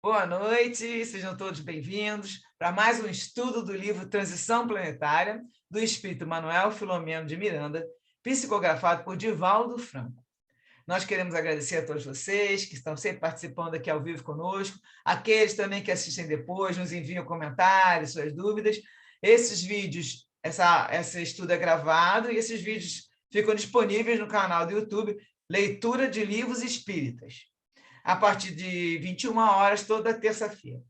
Boa noite, sejam todos bem-vindos para mais um estudo do livro Transição Planetária, do espírito Manuel Filomeno de Miranda, psicografado por Divaldo Franco. Nós queremos agradecer a todos vocês que estão sempre participando aqui ao vivo conosco, aqueles também que assistem depois, nos enviam comentários, suas dúvidas. Esses vídeos, esse estudo é gravado e esses vídeos ficam disponíveis no canal do YouTube Leitura de Livros Espíritas, a partir de 21 horas, toda terça-feira.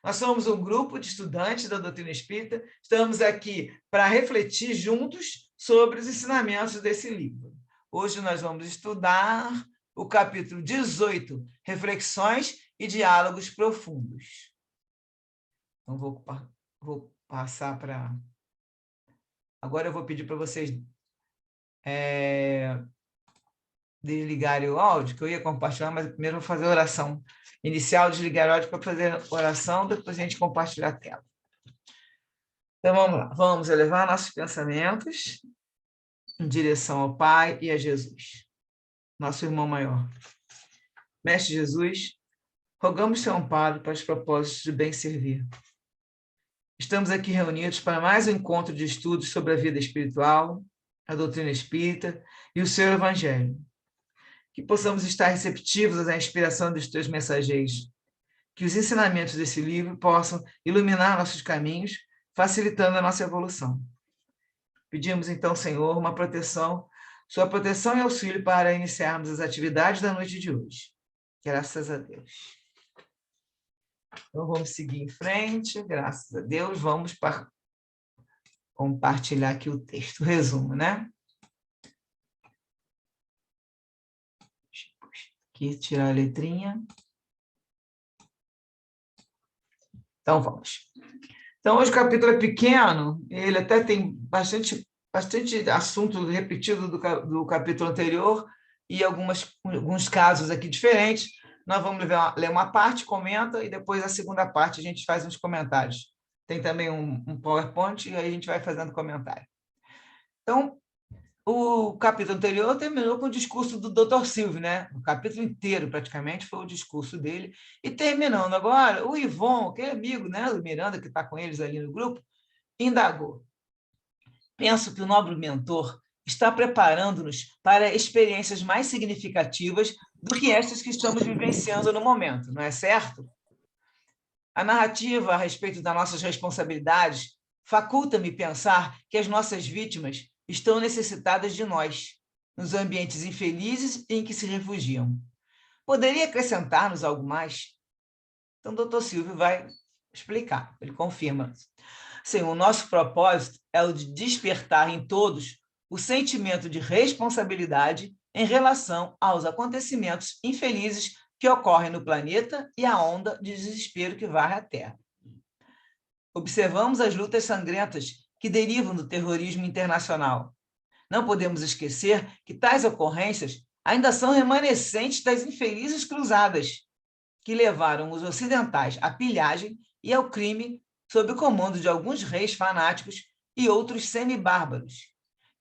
Nós somos um grupo de estudantes da doutrina espírita, estamos aqui para refletir juntos sobre os ensinamentos desse livro. Hoje nós vamos estudar o capítulo 18, Reflexões e Diálogos Profundos. Então, vou passar para... Agora eu vou pedir para vocês desligarem o áudio, que eu ia compartilhar, mas primeiro eu vou fazer a oração inicial, desligar o áudio para fazer a oração, depois a gente compartilhar a tela. Então vamos lá, vamos elevar nossos pensamentos em direção ao Pai e a Jesus, nosso irmão maior. Mestre Jesus, rogamos seu amparo para os propósitos de bem servir. Estamos aqui reunidos para mais um encontro de estudos sobre a vida espiritual, a doutrina espírita e o seu evangelho. Que possamos estar receptivos à inspiração dos teus mensageiros, que os ensinamentos desse livro possam iluminar nossos caminhos, facilitando a nossa evolução. Pedimos então, Senhor, uma proteção, sua proteção e auxílio para iniciarmos as atividades da noite de hoje. Graças a Deus. Então, vamos seguir em frente, graças a Deus. Vamos compartilhar aqui o texto, o resumo, né? Aqui, tirar a letrinha. Então, vamos. Então, hoje o capítulo é pequeno, ele até tem bastante assunto repetido do capítulo anterior e alguns casos aqui diferentes. Nós vamos ler uma parte, comenta, e depois a segunda parte a gente faz uns comentários. Tem também um PowerPoint e aí a gente vai fazendo comentário. Então, o capítulo anterior terminou com o discurso do Dr. Silvio, né? O capítulo inteiro, praticamente, foi o discurso dele. E terminando agora, o Ivon, que é amigo, né, do Miranda, que está com eles ali no grupo, indagou. Penso que o nobre mentor está preparando-nos para experiências mais significativas do que estas que estamos vivenciando no momento, não é certo? A narrativa a respeito das nossas responsabilidades faculta-me pensar que as nossas vítimas estão necessitadas de nós, nos ambientes infelizes em que se refugiam. Poderia acrescentar-nos algo mais? Então, o doutor Silvio vai explicar, ele confirma. Sim, o nosso propósito é o de despertar em todos o sentimento de responsabilidade em relação aos acontecimentos infelizes que ocorrem no planeta e a onda de desespero que varre a Terra. Observamos as lutas sangrentas que derivam do terrorismo internacional. Não podemos esquecer que tais ocorrências ainda são remanescentes das infelizes cruzadas, que levaram os ocidentais à pilhagem e ao crime sob o comando de alguns reis fanáticos e outros semi-bárbaros,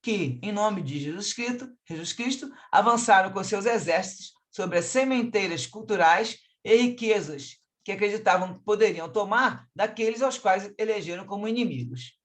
que, em nome de Jesus Cristo, avançaram com seus exércitos sobre as sementeiras culturais e riquezas que acreditavam que poderiam tomar daqueles aos quais elegeram como inimigos.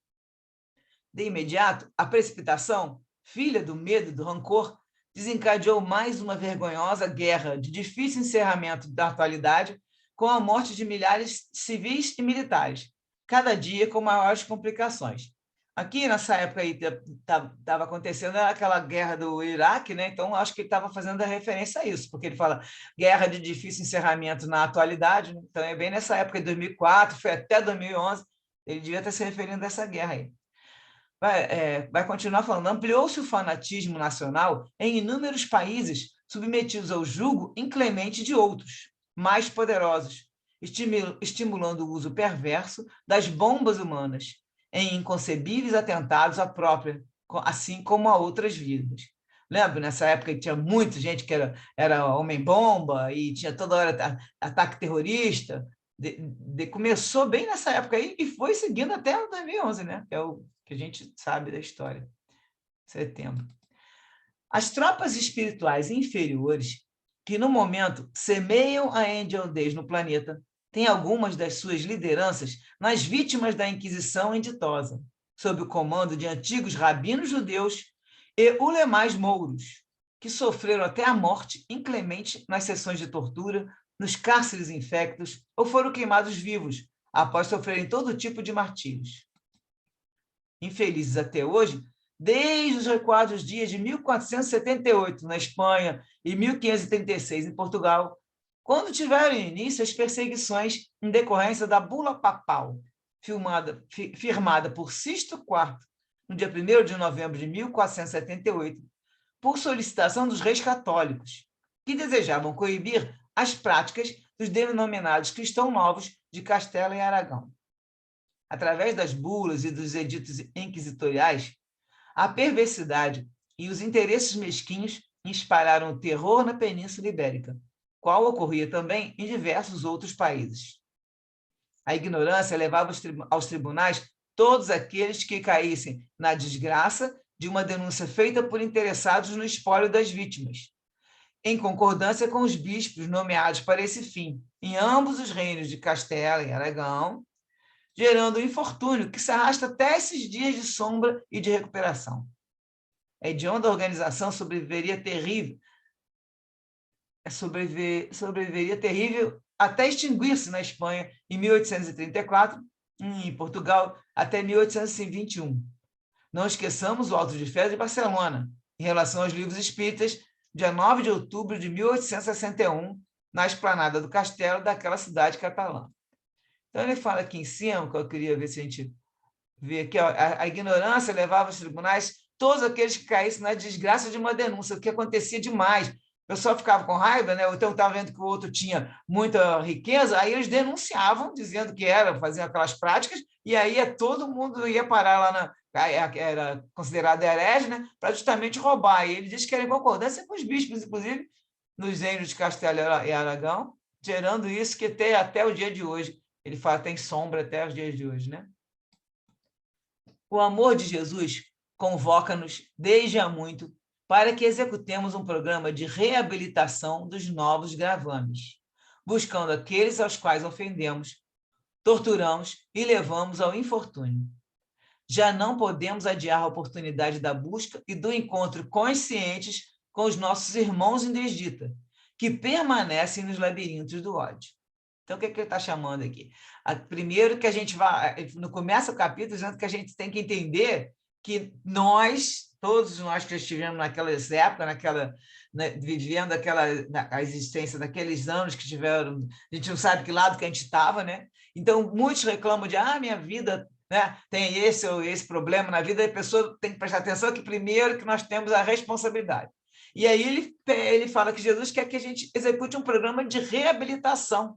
De imediato, a precipitação, filha do medo e do rancor, desencadeou mais uma vergonhosa guerra de difícil encerramento da atualidade, com a morte de milhares de civis e militares, cada dia com maiores complicações. Aqui, nessa época aí, estava acontecendo aquela guerra do Iraque, né? Então, acho que ele estava fazendo a referência a isso, porque ele fala guerra de difícil encerramento na atualidade, né? Então, é bem nessa época de 2004, foi até 2011, ele devia estar se referindo a essa guerra aí. Vai continuar falando, ampliou-se o fanatismo nacional em inúmeros países submetidos ao jugo inclemente de outros, mais poderosos, estimulando o uso perverso das bombas humanas, em inconcebíveis atentados à própria, assim como a outras vidas. Lembra, nessa época que tinha muita gente que era homem-bomba e tinha toda hora ataque terrorista. Começou bem nessa época aí e foi seguindo até 2011, né? Que é o que a gente sabe da história. Setembro. As tropas espirituais inferiores, que no momento semeiam a endiandez no planeta, tem algumas das suas lideranças nas vítimas da Inquisição Editosa, sob o comando de antigos rabinos judeus e ulemais mouros, que sofreram até a morte inclemente nas sessões de tortura, nos cárceres infectos ou foram queimados vivos, após sofrerem todo tipo de martírios. Infelizes até hoje, desde os recuados dias de 1478 na Espanha e 1536 em Portugal, quando tiveram início as perseguições em decorrência da bula papal, firmada por Sisto IV, no dia 1º de novembro de 1478, por solicitação dos reis católicos, que desejavam coibir as práticas dos denominados cristãos novos de Castela e Aragão. Através das bulas e dos editos inquisitoriais, a perversidade e os interesses mesquinhos espalharam o terror na Península Ibérica, qual ocorria também em diversos outros países. A ignorância levava aos tribunais todos aqueles que caíssem na desgraça de uma denúncia feita por interessados no espólio das vítimas, em concordância com os bispos nomeados para esse fim, em ambos os reinos de Castela e Aragão, gerando um infortúnio que se arrasta até esses dias de sombra e de recuperação. A hedionda organização sobreviveria terrível até extinguir-se na Espanha em 1834 e em Portugal até 1821. Não esqueçamos o Auto de Fé de Barcelona, em relação aos livros espíritas, dia 9 de outubro de 1861, na esplanada do castelo daquela cidade catalã. Então, ele fala aqui em cima, que eu queria ver se a gente vê aqui, ó, a ignorância levava aos tribunais todos aqueles que caíssem na desgraça de uma denúncia, o que acontecia demais. O pessoal ficava com raiva, né? Ou então estava vendo que o outro tinha muita riqueza, aí eles denunciavam, dizendo que faziam aquelas práticas, e aí todo mundo ia parar lá era considerado herege, né? Para justamente roubar. E ele diz que era em concordância com os bispos, inclusive, nos reinos de Castela e Aragão, gerando isso que até o dia de hoje, ele fala, tem sombra até os dias de hoje, né? O amor de Jesus convoca-nos desde há muito para que executemos um programa de reabilitação dos novos gravames, buscando aqueles aos quais ofendemos, torturamos e levamos ao infortúnio. Já não podemos adiar a oportunidade da busca e do encontro conscientes com os nossos irmãos em desdita, que permanecem nos labirintos do ódio. Então, o que ele está chamando aqui? Primeiro que a gente vai, no começo do capítulo, dizendo que a gente tem que entender que todos nós que estivemos naquelas épocas, vivendo a existência daqueles anos que tiveram, a gente não sabe que lado que a gente estava, né? Então, muitos reclamam de, minha vida, né, tem esse ou esse problema na vida, e a pessoa tem que prestar atenção que primeiro que nós temos a responsabilidade. E aí ele fala que Jesus quer que a gente execute um programa de reabilitação,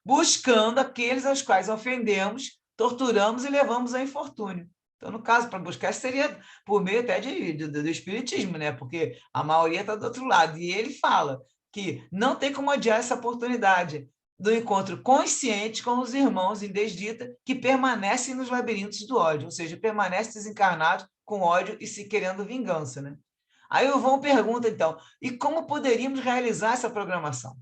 buscando aqueles aos quais ofendemos, torturamos e levamos ao infortúnio. Então, no caso, para buscar, seria por meio até do espiritismo, né? Porque a maioria está do outro lado. E ele fala que não tem como adiar essa oportunidade do encontro consciente com os irmãos em desdita que permanecem nos labirintos do ódio, ou seja, permanecem desencarnados com ódio e se querendo vingança, né? Aí o Vão pergunta, então, e como poderíamos realizar essa programação?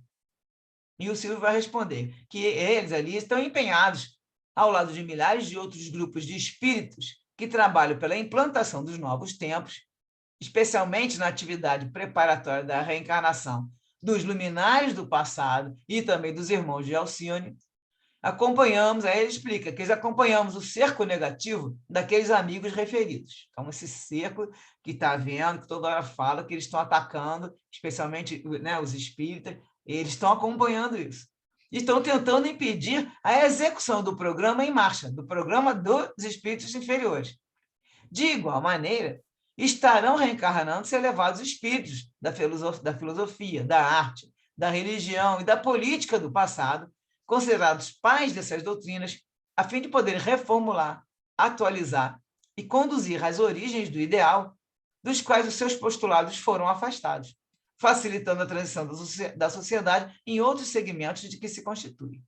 E o Silvio vai responder que eles ali estão empenhados, ao lado de milhares de outros grupos de espíritos que trabalham pela implantação dos novos tempos, especialmente na atividade preparatória da reencarnação dos luminares do passado e também dos irmãos de Alcione. Aí ele explica que eles acompanhamos o cerco negativo daqueles amigos referidos. Então, esse cerco que está vendo, que toda hora fala que eles estão atacando, especialmente, né, os espíritas, eles estão acompanhando isso. E estão tentando impedir a execução do programa em marcha, do programa dos espíritos inferiores. De igual maneira, estarão reencarnando-se elevados espíritos da filosofia, da arte, da religião e da política do passado, considerados pais dessas doutrinas, a fim de poder reformular, atualizar e conduzir às origens do ideal, dos quais os seus postulados foram afastados, facilitando a transição da sociedade em outros segmentos de que se constitui.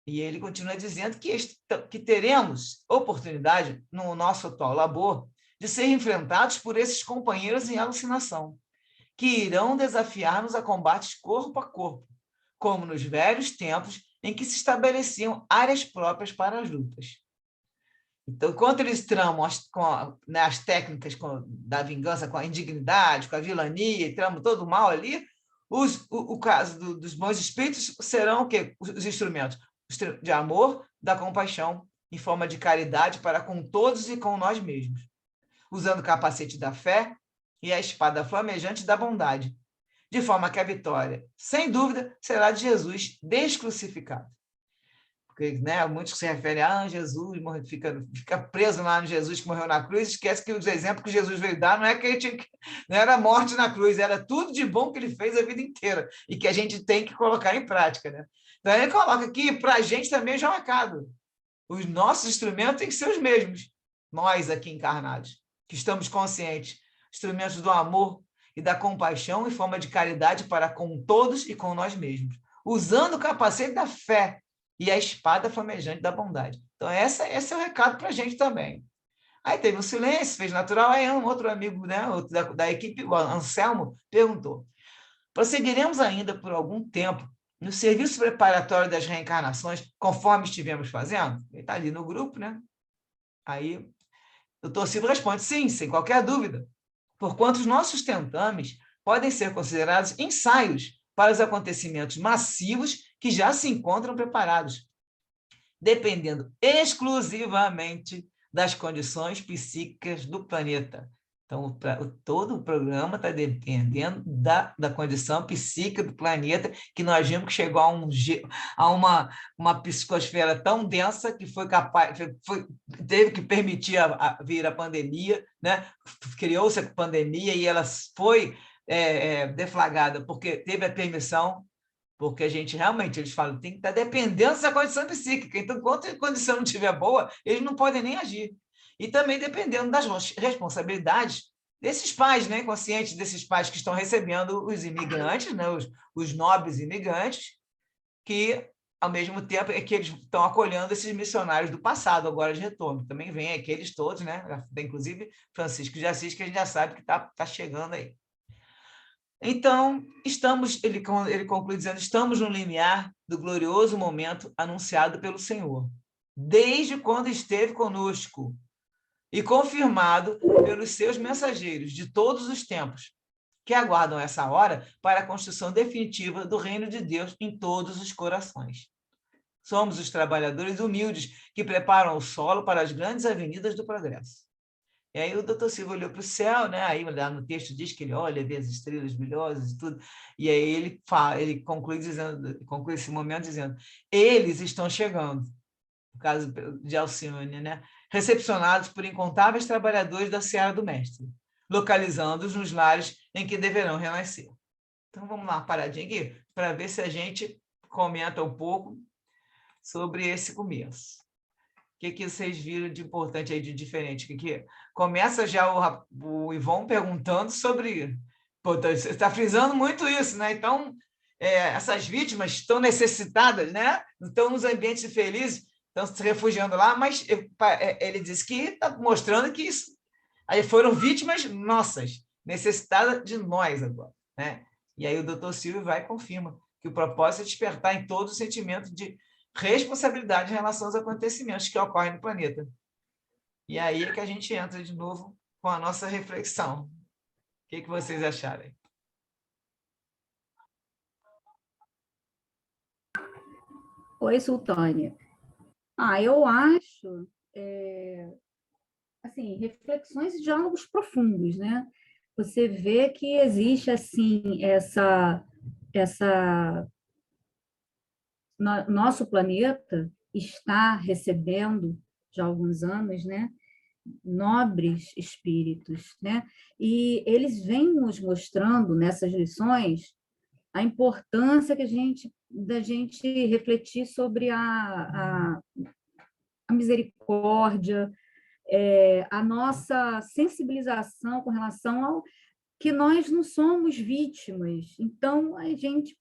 E ele continua dizendo que teremos oportunidade, no nosso atual labor, de ser enfrentados por esses companheiros em alucinação, que irão desafiar-nos a combates corpo a corpo, como nos velhos tempos em que se estabeleciam áreas próprias para as lutas. Então, enquanto eles tramam né, as técnicas da vingança, com a indignidade, com a vilania, e tramam todo o mal ali, o caso dos bons espíritos serão o quê? Os instrumentos de amor, da compaixão, em forma de caridade para com todos e com nós mesmos, usando o capacete da fé e a espada flamejante da bondade, de forma que a vitória, sem dúvida, será de Jesus descrucificado. Porque, né, muitos se referem a Jesus, fica preso lá no Jesus que morreu na cruz, esquece que os exemplos que Jesus veio dar não é que não era morte na cruz, era tudo de bom que ele fez a vida inteira e que a gente tem que colocar em prática. Né? Então, ele coloca aqui, para a gente também já é um recado. Os nossos instrumentos têm que ser os mesmos, nós aqui encarnados, que estamos conscientes, instrumentos do amor e da compaixão em forma de caridade para com todos e com nós mesmos, usando o capacete da fé e a espada flamejante da bondade. Então, esse é o recado para a gente também. Aí teve um silêncio, fez natural, aí um outro amigo, né, outro da equipe, o Anselmo, perguntou: prosseguiremos ainda por algum tempo no serviço preparatório das reencarnações, conforme estivemos fazendo? Ele está ali no grupo, né? Aí o Torcido responde: sim, sem qualquer dúvida, porquanto os nossos tentames podem ser considerados ensaios para os acontecimentos massivos que já se encontram preparados, dependendo exclusivamente das condições psíquicas do planeta. Então, todo o programa está dependendo da condição psíquica do planeta, que nós vimos que chegou a uma psicosfera tão densa que foi capaz, teve que permitir vir a pandemia, né? Criou-se a pandemia e ela foi deflagrada porque teve a permissão, porque a gente realmente, eles falam, tem que estar dependendo da condição psíquica. Então, enquanto a condição não estiver boa, eles não podem nem agir. E também dependendo das responsabilidades desses pais, né, conscientes desses pais que estão recebendo os imigrantes, né, os nobres imigrantes, que, ao mesmo tempo, é que eles estão acolhendo esses missionários do passado, agora de retorno. Também vem aqueles todos, né, inclusive Francisco de Assis, que a gente já sabe que está chegando aí. Então, ele conclui dizendo, estamos no limiar do glorioso momento anunciado pelo Senhor, desde quando esteve conosco e confirmado pelos seus mensageiros de todos os tempos, que aguardam essa hora para a construção definitiva do reino de Deus em todos os corações. Somos os trabalhadores humildes que preparam o solo para as grandes avenidas do progresso. E aí o doutor Silva olhou para o céu, né? Aí lá no texto diz que ele olha, vê as estrelas brilhosas e tudo, e aí ele conclui esse momento dizendo: eles estão chegando, no caso de Alcione, né? Recepcionados por incontáveis trabalhadores da seara do mestre, localizando-os nos lares em que deverão renascer. Então vamos lá, paradinha aqui, para ver se a gente comenta um pouco sobre esse começo. O que vocês viram de importante aí, de diferente? Que começa já o Ivon perguntando sobre... Pô, você está frisando muito isso, né? Então, essas vítimas estão necessitadas, né? Estão nos ambientes felizes, estão se refugiando lá, mas ele disse que está mostrando que isso aí foram vítimas nossas, necessitadas de nós agora, né? E aí o doutor Silvio vai e confirma que o propósito é despertar em todos o sentimento de responsabilidade em relação aos acontecimentos que ocorrem no planeta. E aí é que a gente entra de novo com a nossa reflexão. O que vocês acharem? Oi, Sultânia. Eu acho, assim, reflexões e diálogos profundos, né? Você vê que existe, assim, nosso planeta está recebendo, já há alguns anos, né, nobres espíritos, né? E eles vêm nos mostrando nessas lições a importância da gente refletir sobre a misericórdia, a nossa sensibilização com relação ao que nós não somos vítimas. Então,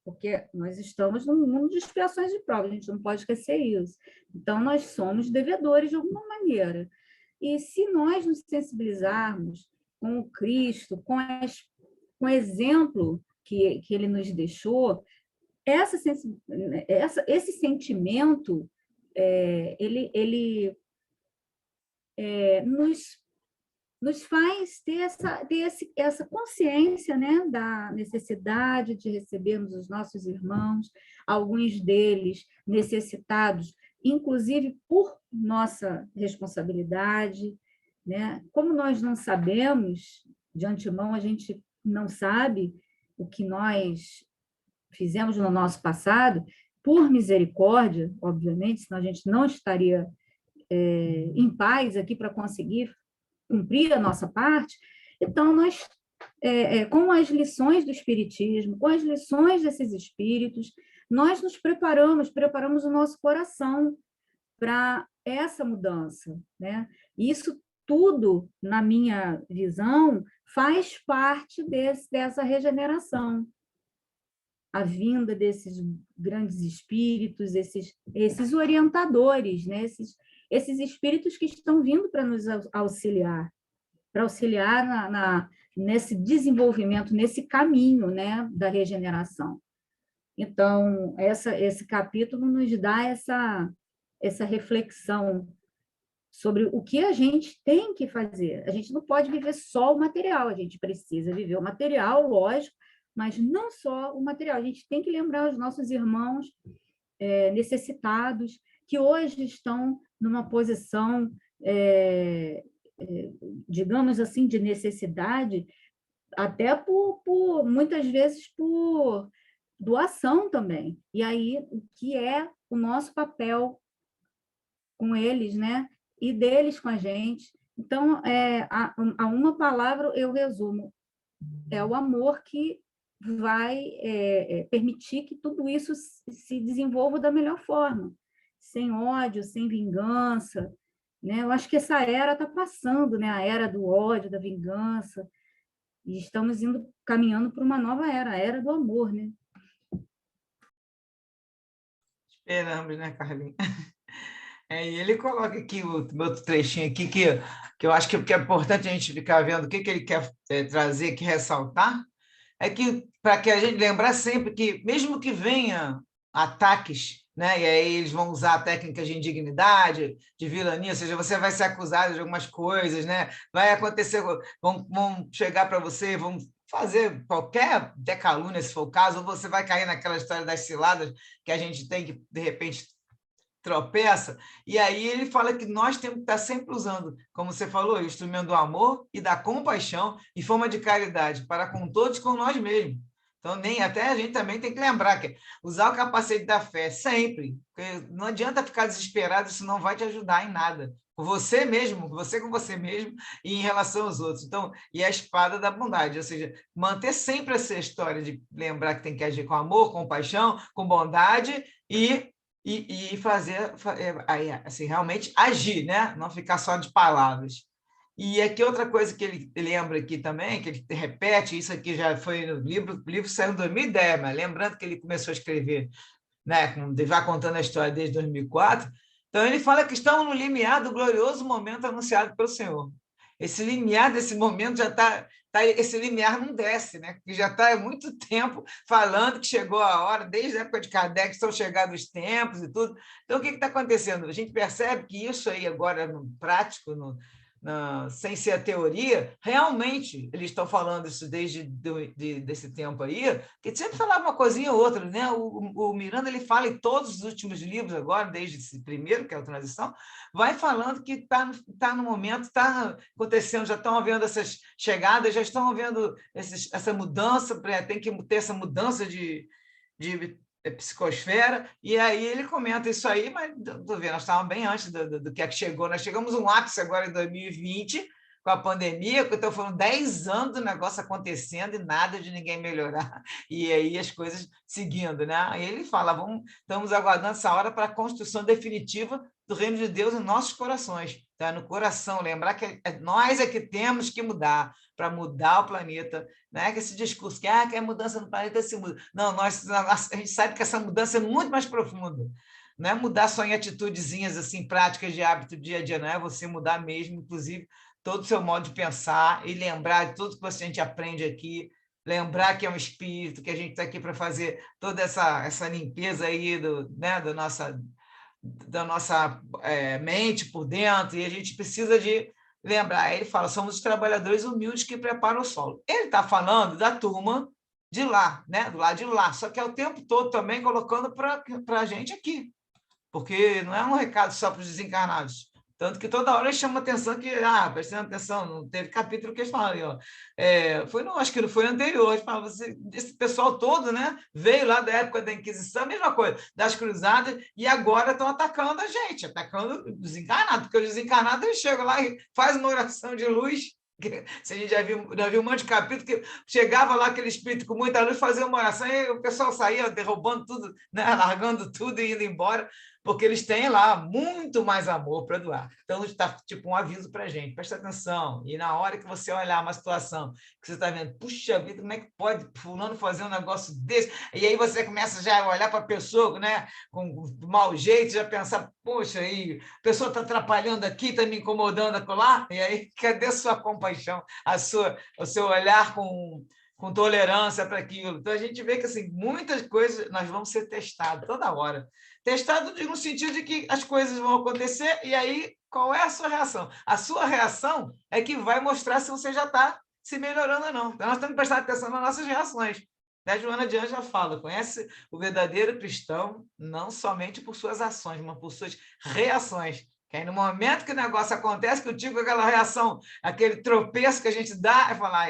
porque nós estamos num mundo de expiações e provas, a gente não pode esquecer isso. Então, nós somos devedores de alguma maneira. E se nós nos sensibilizarmos com o Cristo, com o exemplo que ele nos deixou, esse sentimento, ele nos faz ter essa consciência, né, da necessidade de recebermos os nossos irmãos, alguns deles necessitados, inclusive por nossa responsabilidade, né? Como nós não sabemos, de antemão, a gente não sabe o que nós fizemos no nosso passado, por misericórdia, obviamente, senão a gente não estaria em paz aqui para conseguir cumprir a nossa parte. Então, nós, com as lições do Espiritismo, com as lições desses espíritos, nós nos preparamos o nosso coração para essa mudança, né? Isso tudo, na minha visão, faz parte dessa regeneração. A vinda desses grandes espíritos, esses orientadores, né? Esses espíritos que estão vindo para nos auxiliar, nesse desenvolvimento, nesse caminho, né, da regeneração. Então, esse capítulo nos dá essa reflexão sobre o que a gente tem que fazer. A gente não pode viver só o material, a gente precisa viver o material, lógico, mas não só o material. A gente tem que lembrar os nossos irmãos necessitados, que hoje estão numa posição, digamos assim, de necessidade, até muitas vezes por doação também. E aí, o que é o nosso papel com eles, né? E deles com a gente. Então, a uma palavra eu resumo: é o amor que vai permitir que tudo isso se desenvolva da melhor forma, sem ódio, sem vingança, né? Eu acho que essa era está passando, né? A era do ódio, da vingança, e estamos caminhando para uma nova era, a era do amor, né? Esperamos, né, Carlinhos? E ele coloca aqui o outro trechinho aqui que eu acho que é importante a gente ficar vendo o que ele quer trazer aqui, ressaltar, é que para que a gente lembrar sempre que, mesmo que venha ataques, né, e aí eles vão usar técnicas de indignidade, de vilania, ou seja, você vai ser acusado de algumas coisas, né? Vai acontecer, vão chegar para você, vão fazer qualquer calúnia, se for o caso, ou você vai cair naquela história das ciladas que a gente tem que, de repente, tropeça, e aí ele fala que nós temos que estar sempre usando, como você falou, o instrumento do amor e da compaixão em forma de caridade, para com todos, com nós mesmos. Então, até a gente também tem que lembrar que usar o capacete da fé sempre, porque não adianta ficar desesperado, isso não vai te ajudar em nada. Com você mesmo, você com você mesmo e em relação aos outros. Então, e a espada da bondade, ou seja, manter sempre essa história de lembrar que tem que agir com amor, compaixão, com bondade e fazer, assim, realmente agir, né? Não ficar só de palavras. E aqui outra coisa que ele lembra aqui também, que ele repete, isso aqui já foi no livro, o livro saiu em 2010, mas lembrando que ele começou a escrever, né, vai contando a história desde 2004, então ele fala que estão no limiar do glorioso momento anunciado pelo Senhor. Esse limiar desse momento já está, esse limiar não desce, né? Que já está há muito tempo falando que chegou a hora, desde a época de Kardec, estão chegando os tempos e tudo. Então, o que está acontecendo? A gente percebe que isso aí agora, no prático, sem ser a teoria, realmente eles estão falando isso desde desse tempo aí, que sempre falava uma coisinha ou outra, né? O Miranda ele fala em todos os últimos livros agora, desde esse primeiro, que é a Transição, vai falando que está no momento, está acontecendo, já estão havendo essas chegadas, já estão havendo essa mudança, tem que ter essa mudança de psicosfera, e aí ele comenta isso aí, mas tu vê, nós estávamos bem antes do que chegou, nós chegamos um ápice agora em 2020, com a pandemia, que eu estou falando 10 anos do negócio acontecendo e nada de ninguém melhorar, e aí as coisas seguindo, né? Aí ele fala, estamos aguardando essa hora para a construção definitiva do reino de Deus em nossos corações, tá? No coração, lembrar que nós é que temos que mudar, para mudar o planeta, né? Que esse discurso que a mudança no planeta se muda. Não, a gente sabe que essa mudança é muito mais profunda. Não é mudar só em atitudezinhas assim, práticas de hábito do dia a dia, não é você mudar mesmo, inclusive, todo o seu modo de pensar e lembrar de tudo que a gente aprende aqui, lembrar que é um espírito, que a gente está aqui para fazer toda essa limpeza aí né, da nossa mente por dentro, e a gente precisa de lembrar. Ele fala, somos os trabalhadores humildes que preparam o solo. Ele está falando da turma de lá, né? Do lado de lá, só que é o tempo todo também colocando para a gente aqui, porque não é um recado só para os desencarnados. Tanto que toda hora eles chamam atenção que, prestando atenção, não teve capítulo que eles falam ali, ó. Acho que não foi anterior, eles falam, esse pessoal todo, né, veio lá da época da Inquisição, mesma coisa, das cruzadas, e agora estão atacando a gente, atacando os desencarnados, porque os desencarnados eles chegam lá e fazem uma oração de luz. Se a gente já viu um monte de capítulo que chegava lá aquele espírito com muita luz, fazia uma oração e o pessoal saía derrubando tudo, né, largando tudo e indo embora, porque eles têm lá muito mais amor para doar. Então, está tipo um aviso para a gente, presta atenção, e na hora que você olhar uma situação que você está vendo, puxa vida, como é que pode fulano fazer um negócio desse? E aí você começa já a olhar para a pessoa, né, com mau jeito, já pensar, poxa, aí, a pessoa está atrapalhando aqui, está me incomodando acolá, e aí cadê a sua compaixão, o seu olhar com tolerância para aquilo? Então, a gente vê que assim, muitas coisas nós vamos ser testados toda hora. Testado no sentido de que as coisas vão acontecer, e aí qual é a sua reação? A sua reação é que vai mostrar se você já está se melhorando ou não. Então, nós temos que prestar atenção nas nossas reações. A Joana de Ângela fala, conhece o verdadeiro cristão não somente por suas ações, mas por suas reações. Que aí, no momento que o negócio acontece, que eu digo aquela reação, aquele tropeço que a gente dá, é falar,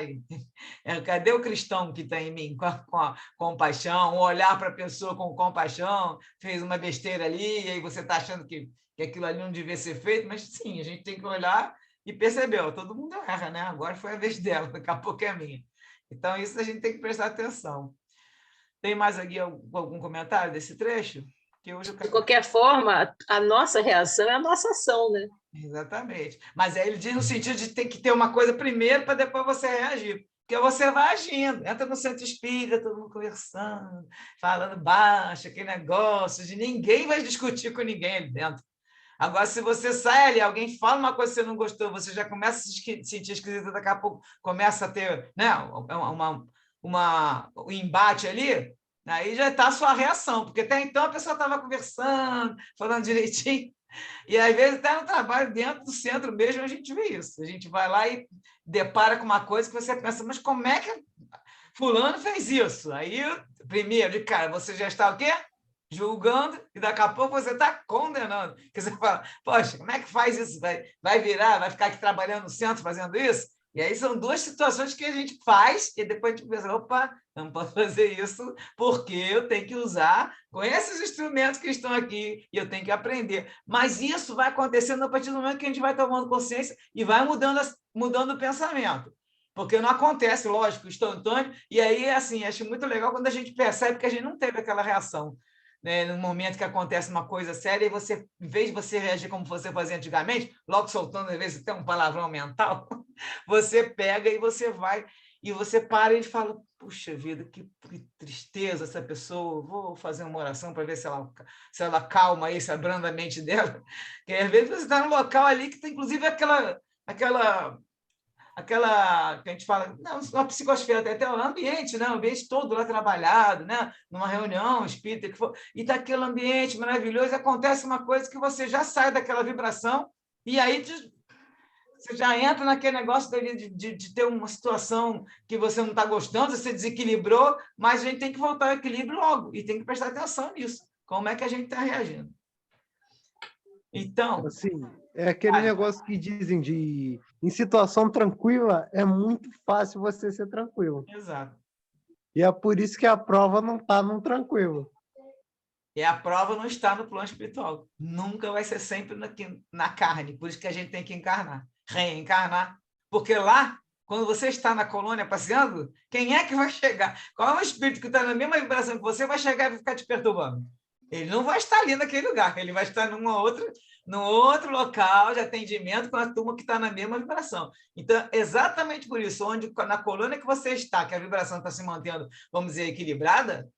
cadê o cristão que está em mim com a compaixão, um olhar para a pessoa com compaixão, fez uma besteira ali, e aí você está achando que aquilo ali não devia ser feito, mas sim, a gente tem que olhar e perceber, todo mundo erra, né? Agora foi a vez dela, daqui a pouco é a minha. Então, isso a gente tem que prestar atenção. Tem mais aqui algum comentário desse trecho? Que hoje De qualquer forma, a nossa reação é a nossa ação, né? Exatamente. Mas aí ele diz no sentido de ter que ter uma coisa primeiro para depois você reagir. Porque você vai agindo, entra no centro espírita, todo mundo conversando, falando baixo, aquele negócio, de ninguém vai discutir com ninguém ali dentro. Agora, se você sai ali, alguém fala uma coisa que você não gostou, você já começa a se sentir esquisito, daqui a pouco começa a ter, né, um embate ali, aí já está a sua reação, porque até então a pessoa estava conversando, falando direitinho, e às vezes até no trabalho, dentro do centro mesmo, a gente vê isso. A gente vai lá e depara com uma coisa que você pensa, mas como é que fulano fez isso? Aí, primeiro, de cara, você já está o quê? Julgando, e daqui a pouco você está condenando. Porque você fala, poxa, como é que faz isso? Vai virar, vai ficar aqui trabalhando no centro fazendo isso? E aí são duas situações que a gente faz e depois a gente pensa, opa, não posso fazer isso porque eu tenho que usar com esses instrumentos que estão aqui e eu tenho que aprender. Mas isso vai acontecendo a partir do momento que a gente vai tomando consciência e vai mudando o pensamento. Porque não acontece, lógico, instantâneo, e aí, assim, acho muito legal quando a gente percebe que a gente não teve aquela reação. Né, no momento que acontece uma coisa séria, e você, em vez de você reagir como você fazia antigamente, logo soltando, às vezes, até um palavrão mental, você pega e você vai, e você para e fala, puxa vida, que tristeza essa pessoa, vou fazer uma oração para ver se ela calma aí, se abranda a mente dela. Porque, às vezes, você está num local ali que tem, inclusive, aquela que a gente fala, não, uma psicosfera, até o ambiente, né? O ambiente todo lá trabalhado, né? Numa reunião espírita, que for, e está aquele ambiente maravilhoso, e acontece uma coisa que você já sai daquela vibração, e aí você já entra naquele negócio de ter uma situação que você não está gostando, você desequilibrou, mas a gente tem que voltar ao equilíbrio logo, e tem que prestar atenção nisso, como é que a gente está reagindo. Então... Assim, é aquele negócio que dizem em situação tranquila, é muito fácil você ser tranquilo. Exato. E é por isso que a prova não está no tranquilo. E a prova não está no plano espiritual. Nunca vai ser sempre na carne. Por isso que a gente tem que reencarnar. Porque lá, quando você está na colônia passeando, quem é que vai chegar? Qual é o espírito que está na mesma vibração que você vai chegar e vai ficar te perturbando? Ele não vai estar ali naquele lugar. Ele vai estar num outro local de atendimento com a turma que está na mesma vibração. Então, exatamente por isso, onde na colônia que você está, que a vibração está se mantendo, vamos dizer, equilibrada,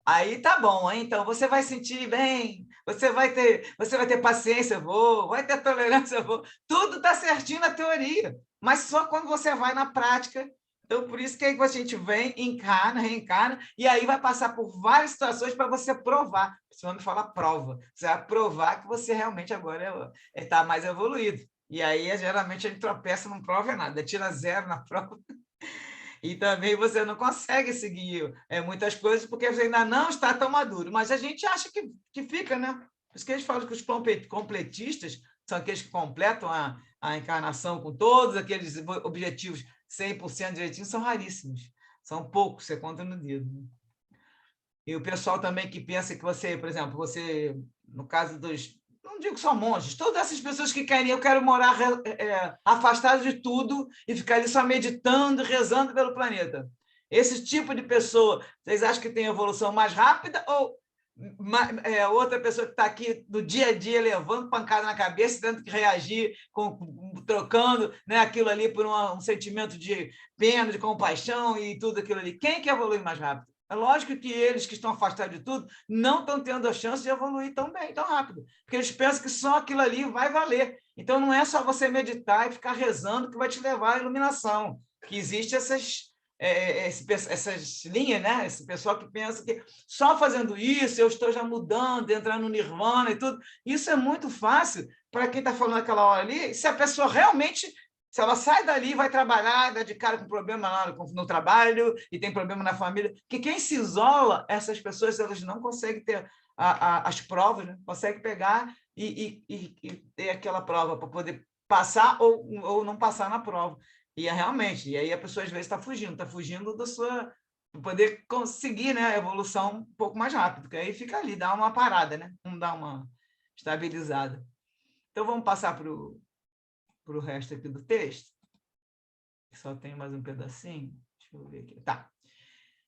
aí tá bom, hein? Então você vai sentir bem, você vai ter paciência, vai ter tolerância, tudo está certinho na teoria, mas só quando você vai na prática Então, por isso que aí a gente vem, encarna, reencarna, e aí vai passar por várias situações para você provar. Esse nome fala prova. Você vai provar que você realmente agora está mais evoluído. E aí, geralmente, a gente tropeça, não prova nada, tira 0 na prova. E também você não consegue seguir muitas coisas porque você ainda não está tão maduro. Mas a gente acha que fica, né? Por isso que a gente fala que os completistas são aqueles que completam a encarnação com todos aqueles objetivos 100% direitinho, são raríssimos. São poucos, você conta no dedo. Né? E o pessoal também que pensa que você, por exemplo, você, no caso dos, não digo só monges, todas essas pessoas que querem, eu quero morar afastado de tudo e ficar ali só meditando, rezando pelo planeta. Esse tipo de pessoa, vocês acham que tem evolução mais rápida ou outra pessoa que está aqui no dia a dia levando pancada na cabeça, tendo que reagir, trocando, né, aquilo ali por um sentimento de pena, de compaixão e tudo aquilo ali? Quem que evolui mais rápido? É lógico que eles que estão afastados de tudo não estão tendo a chance de evoluir tão bem, tão rápido, porque eles pensam que só aquilo ali vai valer. Então, não é só você meditar e ficar rezando que vai te levar à iluminação, que existe essas linhas, né? Esse pessoal que pensa que só fazendo isso eu estou já mudando, entrando no nirvana e tudo. Isso é muito fácil para quem está falando aquela hora ali, se a pessoa realmente... Se ela sai dali e vai trabalhar, dá de cara com problema lá no trabalho e tem problema na família, que quem se isola, essas pessoas elas não conseguem ter as provas, né? Conseguem pegar e ter aquela prova para poder passar ou não passar na prova. E realmente, e aí a pessoa às vezes está fugindo da sua... para poder conseguir, né, a evolução um pouco mais rápido, porque aí fica ali, dá uma parada, né? Não dá uma estabilizada. Então, vamos passar para o resto aqui do texto. Só tem mais um pedacinho. Deixa eu ver aqui. Tá.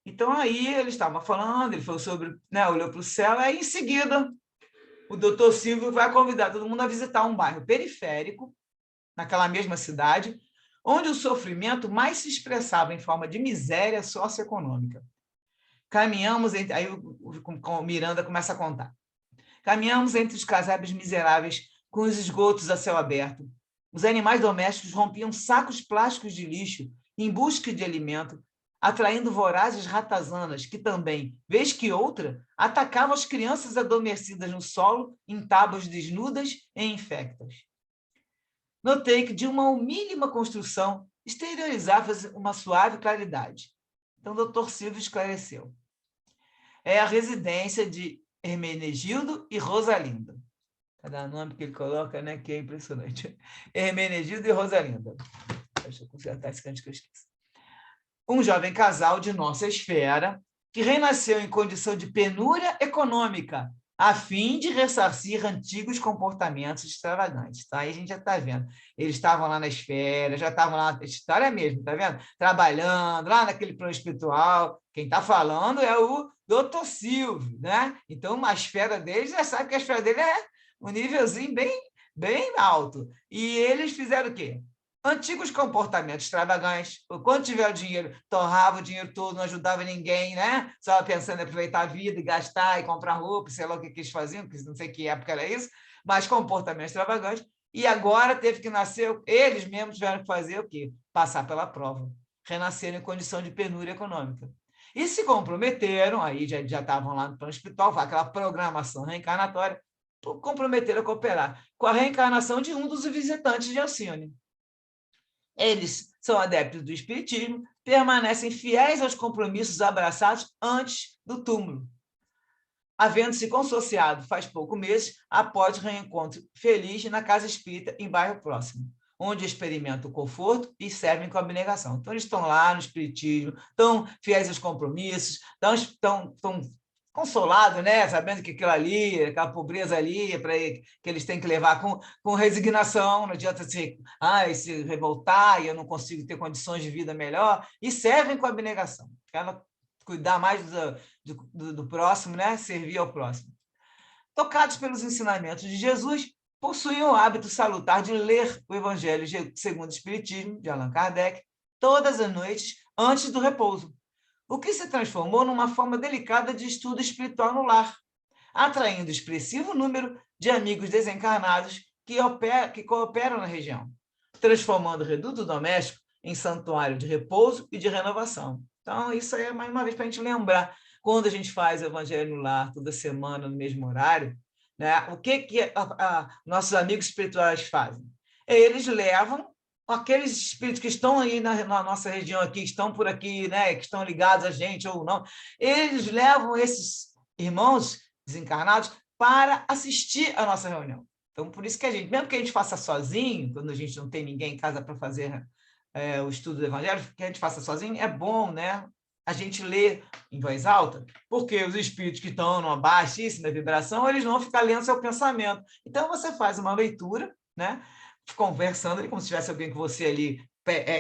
Então, aí ele estava falando, ele falou sobre, né, olhou para o céu, aí em seguida o doutor Silvio vai convidar todo mundo a visitar um bairro periférico, naquela mesma cidade, onde o sofrimento mais se expressava em forma de miséria socioeconômica. Caminhamos entre... Aí o Miranda começa a contar. Caminhamos entre os casebres miseráveis com os esgotos a céu aberto. Os animais domésticos rompiam sacos plásticos de lixo em busca de alimento, atraindo vorazes ratazanas que também, vez que outra, atacavam as crianças adormecidas no solo em tábuas desnudas e infectas. Notei que de uma humílima construção exteriorizava uma suave claridade. Então, o doutor Silvio esclareceu. É a residência de Hermenegildo e Rosalinda. Cada nome que ele coloca, né, que é impressionante. Hermenegildo e Rosalinda. Deixa eu consertar esse canto que eu esqueci. Um jovem casal de nossa esfera que renasceu em condição de penúria econômica, a fim de ressarcir antigos comportamentos extravagantes. Tá? Aí a gente já está vendo. Eles estavam lá na esfera, já estavam lá, história mesmo, tá vendo? Trabalhando lá naquele plano espiritual. Quem está falando é o doutor Silvio, né? Então, a esfera deles, já sabe que a esfera dele é um nívelzinho bem alto. E eles fizeram o quê? Antigos comportamentos extravagantes. Quando tiver o dinheiro, torrava o dinheiro todo, não ajudava ninguém, né? Só pensando em aproveitar a vida e gastar e comprar roupa, sei lá o que eles faziam, que não sei que época era isso, mas comportamentos extravagantes. E agora teve que nascer, eles mesmos tiveram que fazer o quê? Passar pela prova. Renasceram em condição de penúria econômica. E se comprometeram, aí já estavam lá no plano espiritual, aquela programação reencarnatória, comprometeram a cooperar com a reencarnação de um dos visitantes de Alcione. Eles são adeptos do espiritismo, permanecem fiéis aos compromissos abraçados antes do túmulo, havendo-se consociado faz poucos meses após o reencontro feliz na casa espírita em bairro próximo, onde experimentam o conforto e servem com abnegação. Então, eles estão lá no espiritismo, estão fiéis aos compromissos, estão consolado, né? Sabendo que aquilo ali, aquela pobreza ali, que eles têm que levar com resignação, não adianta se revoltar e eu não consigo ter condições de vida melhor, e servem com abnegação. Ela cuidar mais do próximo, né? Servir ao próximo. Tocados pelos ensinamentos de Jesus, possuem o hábito salutar de ler o Evangelho segundo o Espiritismo, de Allan Kardec, todas as noites antes do repouso, o que se transformou numa forma delicada de estudo espiritual no lar, atraindo expressivo número de amigos desencarnados que cooperam na região, transformando o reduto doméstico em santuário de repouso e de renovação. Então, isso aí é mais uma vez para a gente lembrar, quando a gente faz o Evangelho no Lar, toda semana, no mesmo horário, né, o que nossos amigos espirituais fazem? Eles levam aqueles espíritos que estão aí na nossa região aqui, que estão por aqui, né, que estão ligados a gente ou não, eles levam esses irmãos desencarnados para assistir a nossa reunião. Então, por isso que a gente, mesmo que a gente faça sozinho, quando a gente não tem ninguém em casa para fazer o estudo do Evangelho, que a gente faça sozinho, é bom, né? A gente lê em voz alta, porque os espíritos que estão numa baixíssima vibração, eles vão ficar lendo seu pensamento. Então, você faz uma leitura, né? Conversando ali, como se tivesse alguém com você ali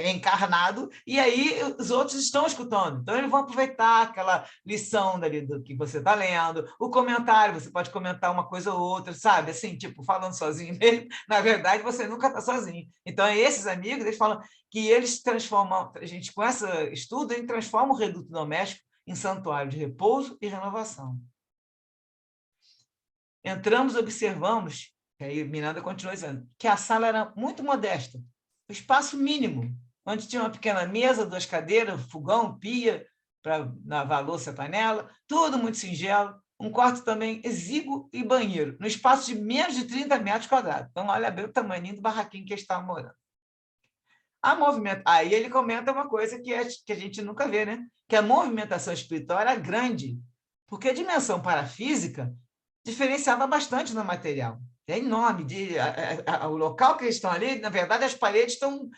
encarnado, e aí os outros estão escutando. Então, eles vão aproveitar aquela lição dali do que você está lendo, o comentário, você pode comentar uma coisa ou outra, sabe? Assim, tipo, falando sozinho mesmo, na verdade, você nunca está sozinho. Então, esses amigos, eles falam que eles transformam, a gente, com esse estudo, ele transforma o reduto doméstico em santuário de repouso e renovação. Entramos, observamos, e aí Miranda continua dizendo, que a sala era muito modesta, o espaço mínimo, onde tinha uma pequena mesa, 2 cadeiras, fogão, pia, para lavar a louça e a panela, tudo muito singelo, um quarto também exíguo e banheiro, no espaço de menos de 30 metros quadrados. Então, olha bem o tamanho do barraquinho que eles estavam morando. Aí ele comenta uma coisa que a gente nunca vê, né? Que a movimentação espiritual era grande, porque a dimensão parafísica diferenciava bastante no material. É enorme. O local que eles estão ali, na verdade, as paredes estão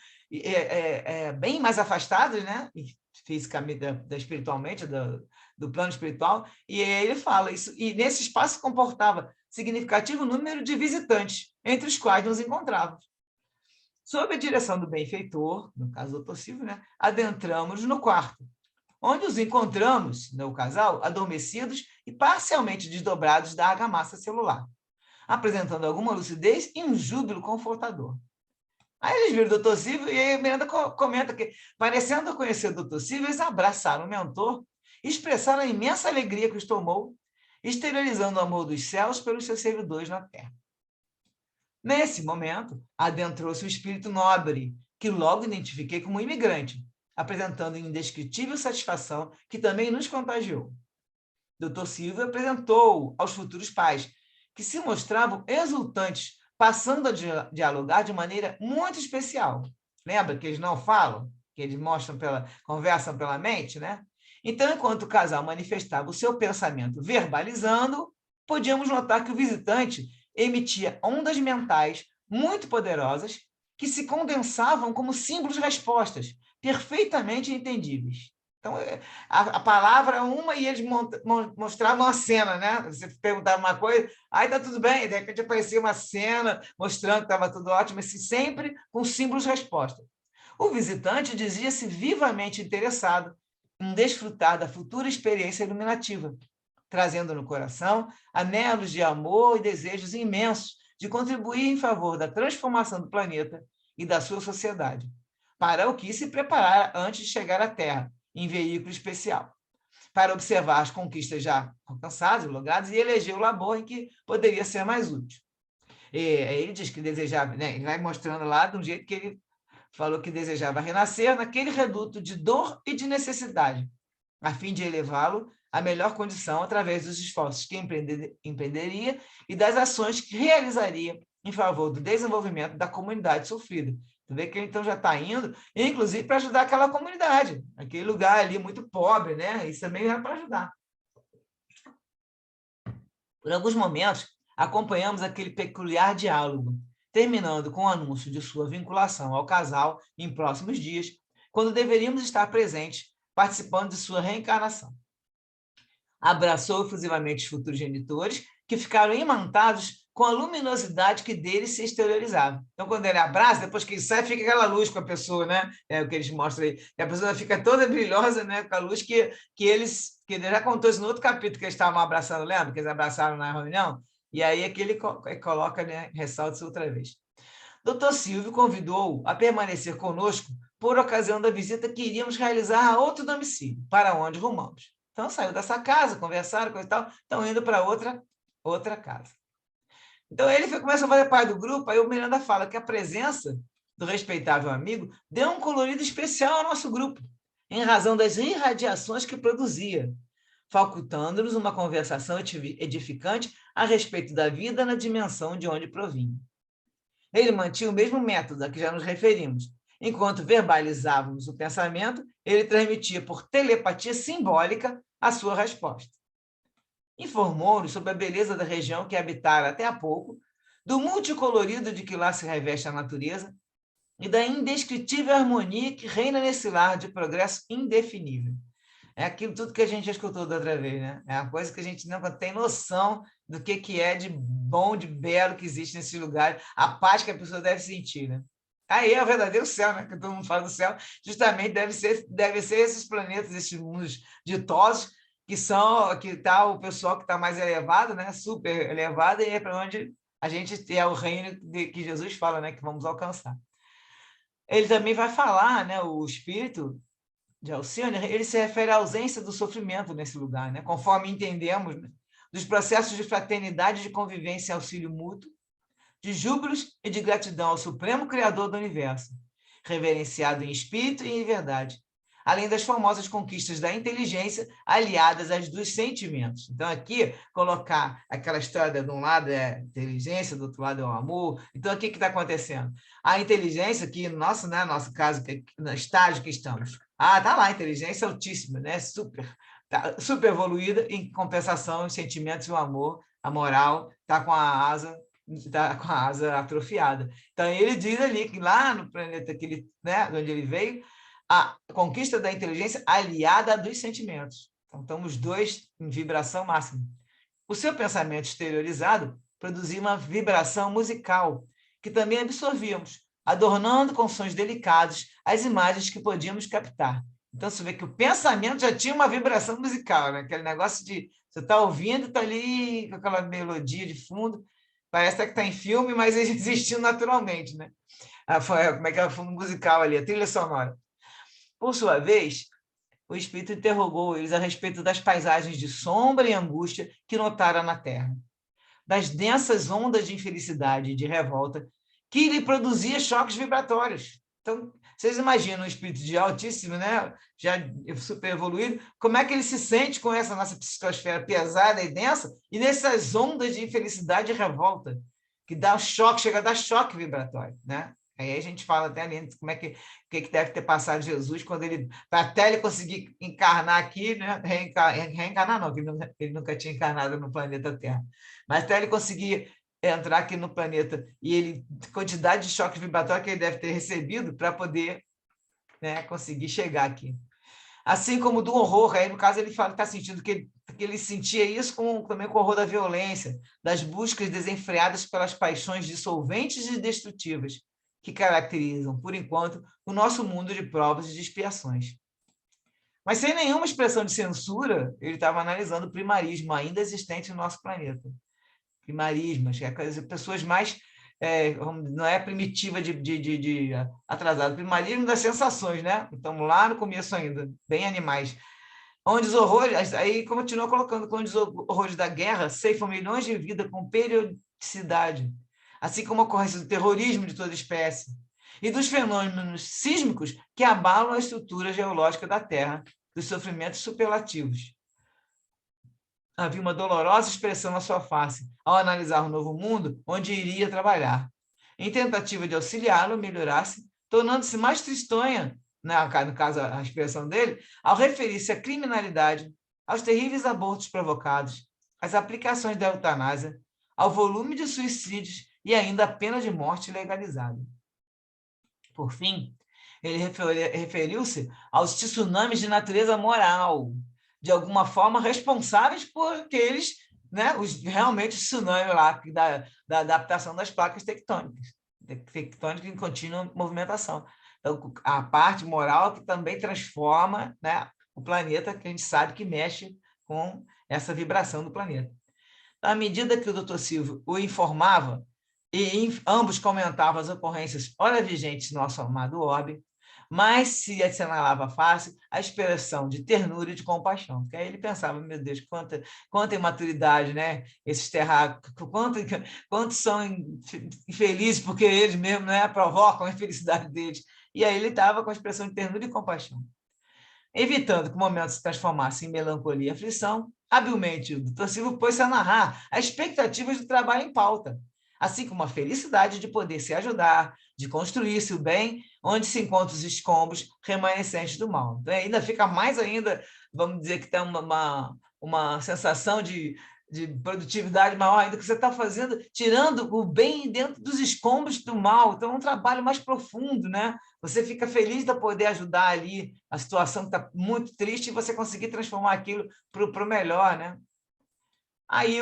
bem mais afastadas, né? Fisicamente, espiritualmente, do plano espiritual, e ele fala isso. E nesse espaço comportava significativo número de visitantes, entre os quais nos encontrávamos. Sob a direção do benfeitor, no caso do Dr. Silvio, né, adentramos no quarto, onde os encontramos, o casal, adormecidos e parcialmente desdobrados da argamassa celular, apresentando alguma lucidez e um júbilo confortador. Aí eles viram o Dr. Silvio e a Miranda comenta que, parecendo conhecer o Dr. Silvio, eles abraçaram o mentor e expressaram a imensa alegria que os tomou, exteriorizando o amor dos céus pelos seus servidores na terra. Nesse momento, adentrou-se um espírito nobre, que logo identifiquei como imigrante, apresentando indescritível satisfação que também nos contagiou. Dr. Silvio apresentou aos futuros pais, que se mostravam exultantes, passando a dialogar de maneira muito especial. Lembra que eles não falam? Que eles conversam pela mente, né? Então, enquanto o casal manifestava o seu pensamento verbalizando, podíamos notar que o visitante emitia ondas mentais muito poderosas que se condensavam como símbolos de respostas, perfeitamente entendíveis. Então, a palavra é uma e eles mostravam uma cena, né? Você perguntava uma coisa, aí está tudo bem, de repente aparecia uma cena mostrando que estava tudo ótimo, mas sempre com símbolos de resposta. O visitante dizia-se vivamente interessado em desfrutar da futura experiência iluminativa, trazendo no coração anelos de amor e desejos imensos de contribuir em favor da transformação do planeta e da sua sociedade, para o que se preparar antes de chegar à Terra, em veículo especial, para observar as conquistas já alcançadas, logradas, e eleger o labor em que poderia ser mais útil. Ele diz que desejava, né, ele vai mostrando lá de um jeito que ele falou que desejava renascer naquele reduto de dor e de necessidade, a fim de elevá-lo à melhor condição através dos esforços que empreenderia e das ações que realizaria em favor do desenvolvimento da comunidade sofrida. Você vê que ele então já está indo, inclusive para ajudar aquela comunidade, aquele lugar ali muito pobre, né? Isso também era para ajudar. Por alguns momentos, acompanhamos aquele peculiar diálogo, terminando com o anúncio de sua vinculação ao casal em próximos dias, quando deveríamos estar presentes, participando de sua reencarnação. Abraçou efusivamente os futuros genitores, que ficaram imantados com a luminosidade que deles se exteriorizava. Então, quando ele abraça, depois que ele sai, fica aquela luz com a pessoa, né? É o que eles mostram aí. E a pessoa fica toda brilhosa, né? Com a luz que ele já contou isso no outro capítulo que eles estavam abraçando, lembra? Que eles abraçaram na reunião? E aí é que ele coloca, né? Ressalta isso outra vez. Dr. Silvio convidou-o a permanecer conosco por ocasião da visita que iríamos realizar a outro domicílio, para onde rumamos. Então, saiu dessa casa, conversaram, coisa e tal, estão indo para outra casa. Então, ele começa a fazer parte do grupo, aí o Miranda fala que a presença do respeitável amigo deu um colorido especial ao nosso grupo, em razão das irradiações que produzia, facultando-nos uma conversação edificante a respeito da vida na dimensão de onde provinha. Ele mantinha o mesmo método a que já nos referimos. Enquanto verbalizávamos o pensamento, ele transmitia por telepatia simbólica a sua resposta. Informou-nos sobre a beleza da região que habitara até há pouco, do multicolorido de que lá se reveste a natureza e da indescritível harmonia que reina nesse lar de progresso indefinível. É aquilo tudo que a gente já escutou da outra vez, né? É uma coisa que a gente não tem noção do que é de bom, de belo que existe nesse lugar, a paz que a pessoa deve sentir, né? Aí é o verdadeiro céu, né? Que todo mundo fala do céu, justamente deve ser esses planetas, esses mundos ditosos, que está o pessoal que está mais elevado, né? Super elevado, e é para onde a gente é o reino que Jesus fala, né? Que vamos alcançar. Ele também vai falar, né? O Espírito de Alcione, ele se refere à ausência do sofrimento nesse lugar, né? Conforme entendemos, né? Dos processos de fraternidade, de convivência e auxílio mútuo, de júbilos e de gratidão ao Supremo Criador do Universo, reverenciado em espírito e em verdade, além das famosas conquistas da inteligência aliadas às dos sentimentos. Então, aqui, colocar aquela história de um lado é inteligência, do outro lado é o amor. Então, o que está acontecendo? A inteligência, que no nosso caso, no estágio que estamos, tá lá, inteligência altíssima, né? Super evoluída, em compensação, os sentimentos e o amor, a moral, está com a asa atrofiada. Então, ele diz ali que lá no planeta que ele, né, onde ele veio, a conquista da inteligência aliada a dos sentimentos. Então, estamos dois em vibração máxima. O seu pensamento exteriorizado produzia uma vibração musical, que também absorvíamos, adornando com sons delicados as imagens que podíamos captar. Então, você vê que o pensamento já tinha uma vibração musical, né? Aquele negócio de você está ouvindo, está ali com aquela melodia de fundo, parece que está em filme, mas existiu naturalmente, né? Como é que é o fundo musical ali, a trilha sonora. Por sua vez, o Espírito interrogou eles a respeito das paisagens de sombra e angústia que notara na Terra, das densas ondas de infelicidade e de revolta que lhe produzia choques vibratórios. Então, vocês imaginam o espírito de altíssimo, né? Já super evoluído, como é que ele se sente com essa nossa psicosfera pesada e densa, e nessas ondas de infelicidade e revolta, que dá um choque, chega a dar choque vibratório, né? Aí a gente fala até ali como é que deve ter passado Jesus quando até ele conseguir encarnar aqui, né? Reencarnar não, porque ele nunca tinha encarnado no planeta Terra, mas até ele conseguir entrar aqui no planeta e quantidade de choque vibratório que ele deve ter recebido para poder, né, conseguir chegar aqui. Assim como do horror, aí no caso ele fala que está sentindo que ele sentia isso também com o horror da violência, das buscas desenfreadas pelas paixões dissolventes e destrutivas que caracterizam, por enquanto, o nosso mundo de provas e de expiações. Mas sem nenhuma expressão de censura, ele estava analisando o primarismo ainda existente no nosso planeta. Primarismas, pessoas mais, não é primitiva de atrasado, primarismo das sensações, né? Estamos lá no começo ainda, bem animais. Onde os horrores, aí continua colocando, onde os horrores da guerra ceifam milhões de vidas com periodicidade, assim como a ocorrência do terrorismo de toda espécie e dos fenômenos sísmicos que abalam a estrutura geológica da Terra, dos sofrimentos superlativos. Havia uma dolorosa expressão na sua face ao analisar o novo mundo onde iria trabalhar, em tentativa de auxiliá-lo a melhorar-se, tornando-se mais tristonha, no caso a expressão dele, ao referir-se à criminalidade, aos terríveis abortos provocados, às aplicações da eutanásia, ao volume de suicídios e ainda à pena de morte legalizada. Por fim, ele referiu-se aos tsunamis de natureza moral, de alguma forma responsáveis por aqueles, né, realmente o tsunami lá da adaptação das placas tectônicas em contínua movimentação. Então, a parte moral que também transforma, né, o planeta, que a gente sabe que mexe com essa vibração do planeta. À medida que o Dr. Silvio o informava, e ambos comentavam as ocorrências ora vigentes no nosso amado orbe, mas se assinalava fácil a expressão de ternura e de compaixão. Porque aí ele pensava, meu Deus, quanta imaturidade, né? Esses terráqueos, quantos são infelizes porque eles mesmos, né, provocam a infelicidade deles. E aí ele estava com a expressão de ternura e compaixão. Evitando que o momento se transformasse em melancolia e aflição, habilmente o Dr. Silva pôs-se a narrar as expectativas do trabalho em pauta, assim como a felicidade de poder se ajudar, de construir-se o bem onde se encontram os escombros remanescentes do mal. Então, ainda fica mais ainda, vamos dizer que tem uma sensação de produtividade maior ainda que você está fazendo, tirando o bem dentro dos escombros do mal. Então, é um trabalho mais profundo, né? Você fica feliz de poder ajudar ali a situação que está muito triste e você conseguir transformar aquilo para o melhor, né? Aí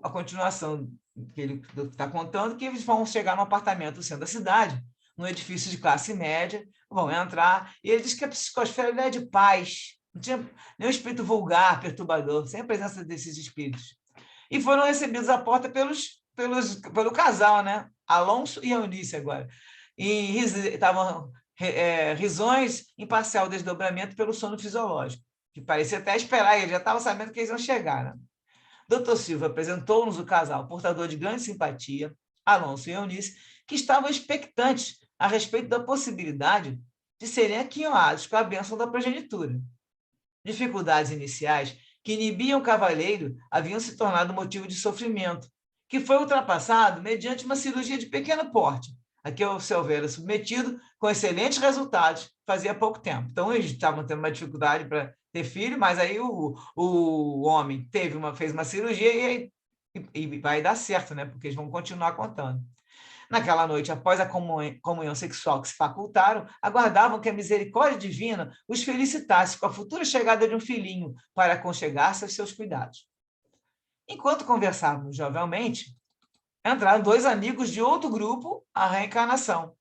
a continuação que ele está contando, que eles vão chegar no apartamento no centro da cidade, num edifício de classe média, vão entrar, e ele diz que a psicosfera é de paz, não tinha nenhum espírito vulgar, perturbador, sem a presença desses espíritos. E foram recebidos à porta pelo casal, né? Alonso e Eunice agora. E estavam risões em parcial desdobramento pelo sono fisiológico, que parecia até esperar, ele já estava sabendo que eles iam chegar, né? Dr. Silva apresentou-nos o casal portador de grande simpatia, Alonso e Eunice, que estavam expectantes a respeito da possibilidade de serem aquinhoados com a bênção da progenitura. Dificuldades iniciais que inibiam o cavalheiro haviam se tornado motivo de sofrimento, que foi ultrapassado mediante uma cirurgia de pequeno porte, a que o seu era submetido com excelentes resultados fazia pouco tempo. Então, eles estavam tendo uma dificuldade para ter filho, mas aí o homem fez uma cirurgia e vai dar certo, né? Porque eles vão continuar contando. Naquela noite, após a comunhão sexual que se facultaram, aguardavam que a misericórdia divina os felicitasse com a futura chegada de um filhinho para aconchegar-se aos seus cuidados. Enquanto conversávamos jovialmente, entraram 2 amigos de outro grupo, a reencarnação,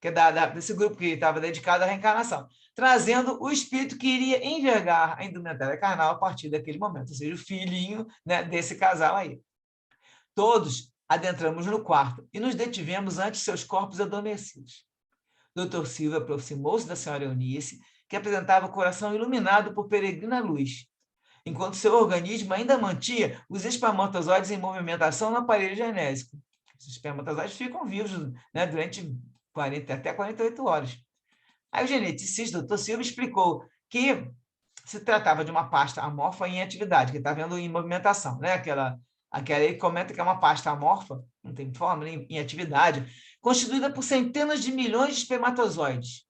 que é desse grupo que estava dedicado à reencarnação, trazendo o espírito que iria envergar a indumentária carnal a partir daquele momento, ou seja, o filhinho, né, desse casal aí. Todos adentramos no quarto e nos detivemos ante seus corpos adormecidos. Dr. Silva aproximou-se da senhora Eunice, que apresentava o coração iluminado por peregrina luz, enquanto seu organismo ainda mantinha os espermatozoides em movimentação no aparelho genésico. Os espermatozoides ficam vivos, né, durante até 48 horas. Aí o geneticista, Dr. Silva, explicou que se tratava de uma pasta amorfa em atividade, que está vendo em movimentação, né? Aquela aí comenta que é uma pasta amorfa, não tem forma, em atividade, constituída por centenas de milhões de espermatozoides,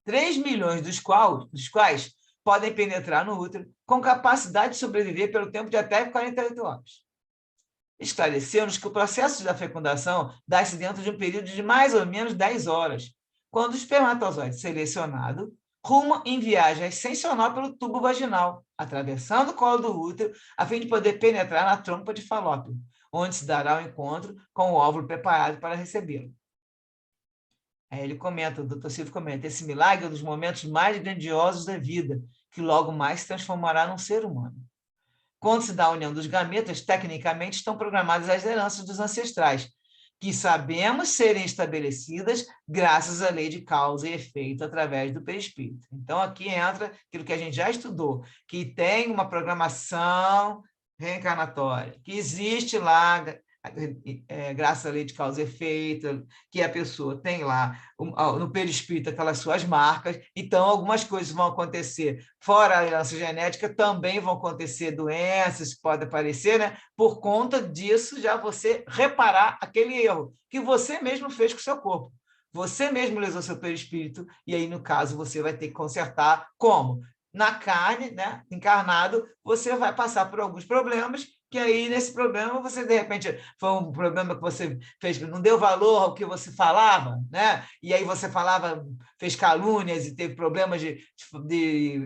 3 milhões dos quais podem penetrar no útero com capacidade de sobreviver pelo tempo de até 48 horas. Esclareceu-nos que o processo da fecundação dá-se dentro de um período de mais ou menos 10 horas, quando o espermatozoide selecionado ruma em viagem ascensional pelo tubo vaginal, atravessando o colo do útero, a fim de poder penetrar na trompa de Falópio, onde se dará o encontro com o óvulo preparado para recebê-lo. Aí ele comenta, o Dr. Silva comenta, esse milagre é um dos momentos mais grandiosos da vida, que logo mais se transformará num ser humano. Quando se dá a união dos gametas, tecnicamente estão programadas as heranças dos ancestrais, que sabemos serem estabelecidas graças à lei de causa e efeito através do perispírito. Então, aqui entra aquilo que a gente já estudou, que tem uma programação reencarnatória, que existe lá, graças à lei de causa e efeito, que a pessoa tem lá no perispírito aquelas suas marcas, então algumas coisas vão acontecer fora a herança genética, também vão acontecer doenças que podem aparecer, né? Por conta disso, já você reparar aquele erro que você mesmo fez com o seu corpo. Você mesmo lesou seu perispírito, e aí, no caso, você vai ter que consertar como? Na carne, né? Encarnado, você vai passar por alguns problemas, que aí, nesse problema, você, de repente, foi um problema que você fez, não deu valor ao que você falava, né? E aí você falava, fez calúnias e teve problemas de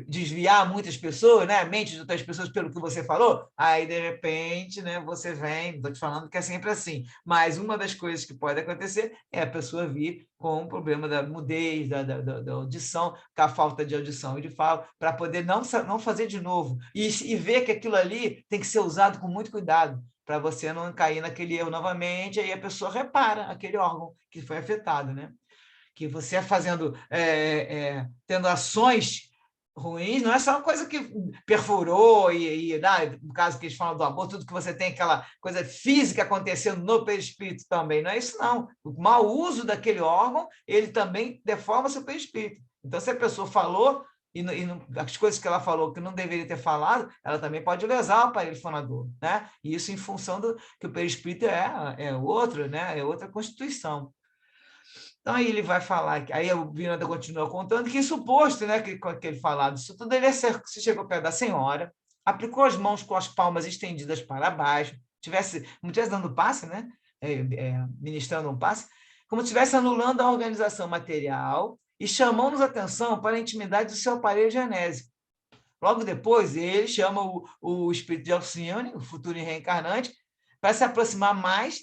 desviar muitas pessoas, né? A mente de outras pessoas pelo que você falou. Aí, de repente, né, você vem, estou te falando que é sempre assim, mas uma das coisas que pode acontecer é a pessoa vir com um problema da mudez, da audição, com a falta de audição e de fala, para poder não fazer de novo. E ver que aquilo ali tem que ser usado com muito cuidado, para você não cair naquele erro novamente, aí a pessoa repara aquele órgão que foi afetado, né? que você fazendo, tendo ações ruins, não é só uma coisa que perfurou no caso que eles falam do amor, tudo que você tem aquela coisa física acontecendo no perispírito também, não é isso não. O mau uso daquele órgão, ele também deforma seu perispírito. Então, se a pessoa falou as coisas que ela falou que não deveria ter falado, ela também pode lesar o aparelho fonador, né? E isso em função do que o perispírito é outro, né? É outra constituição. Então, aí ele vai falar, aí o Miranda continua contando que suposto, né, que ele falado, isso tudo, ele se chegou perto da senhora, aplicou as mãos com as palmas estendidas para baixo, como estivesse dando passe, né, ministrando um passe, como se estivesse anulando a organização material e chamando-nos atenção para a intimidade do seu aparelho genésico. Logo depois, ele chama o espírito de Alcione, o futuro reencarnante, para se aproximar mais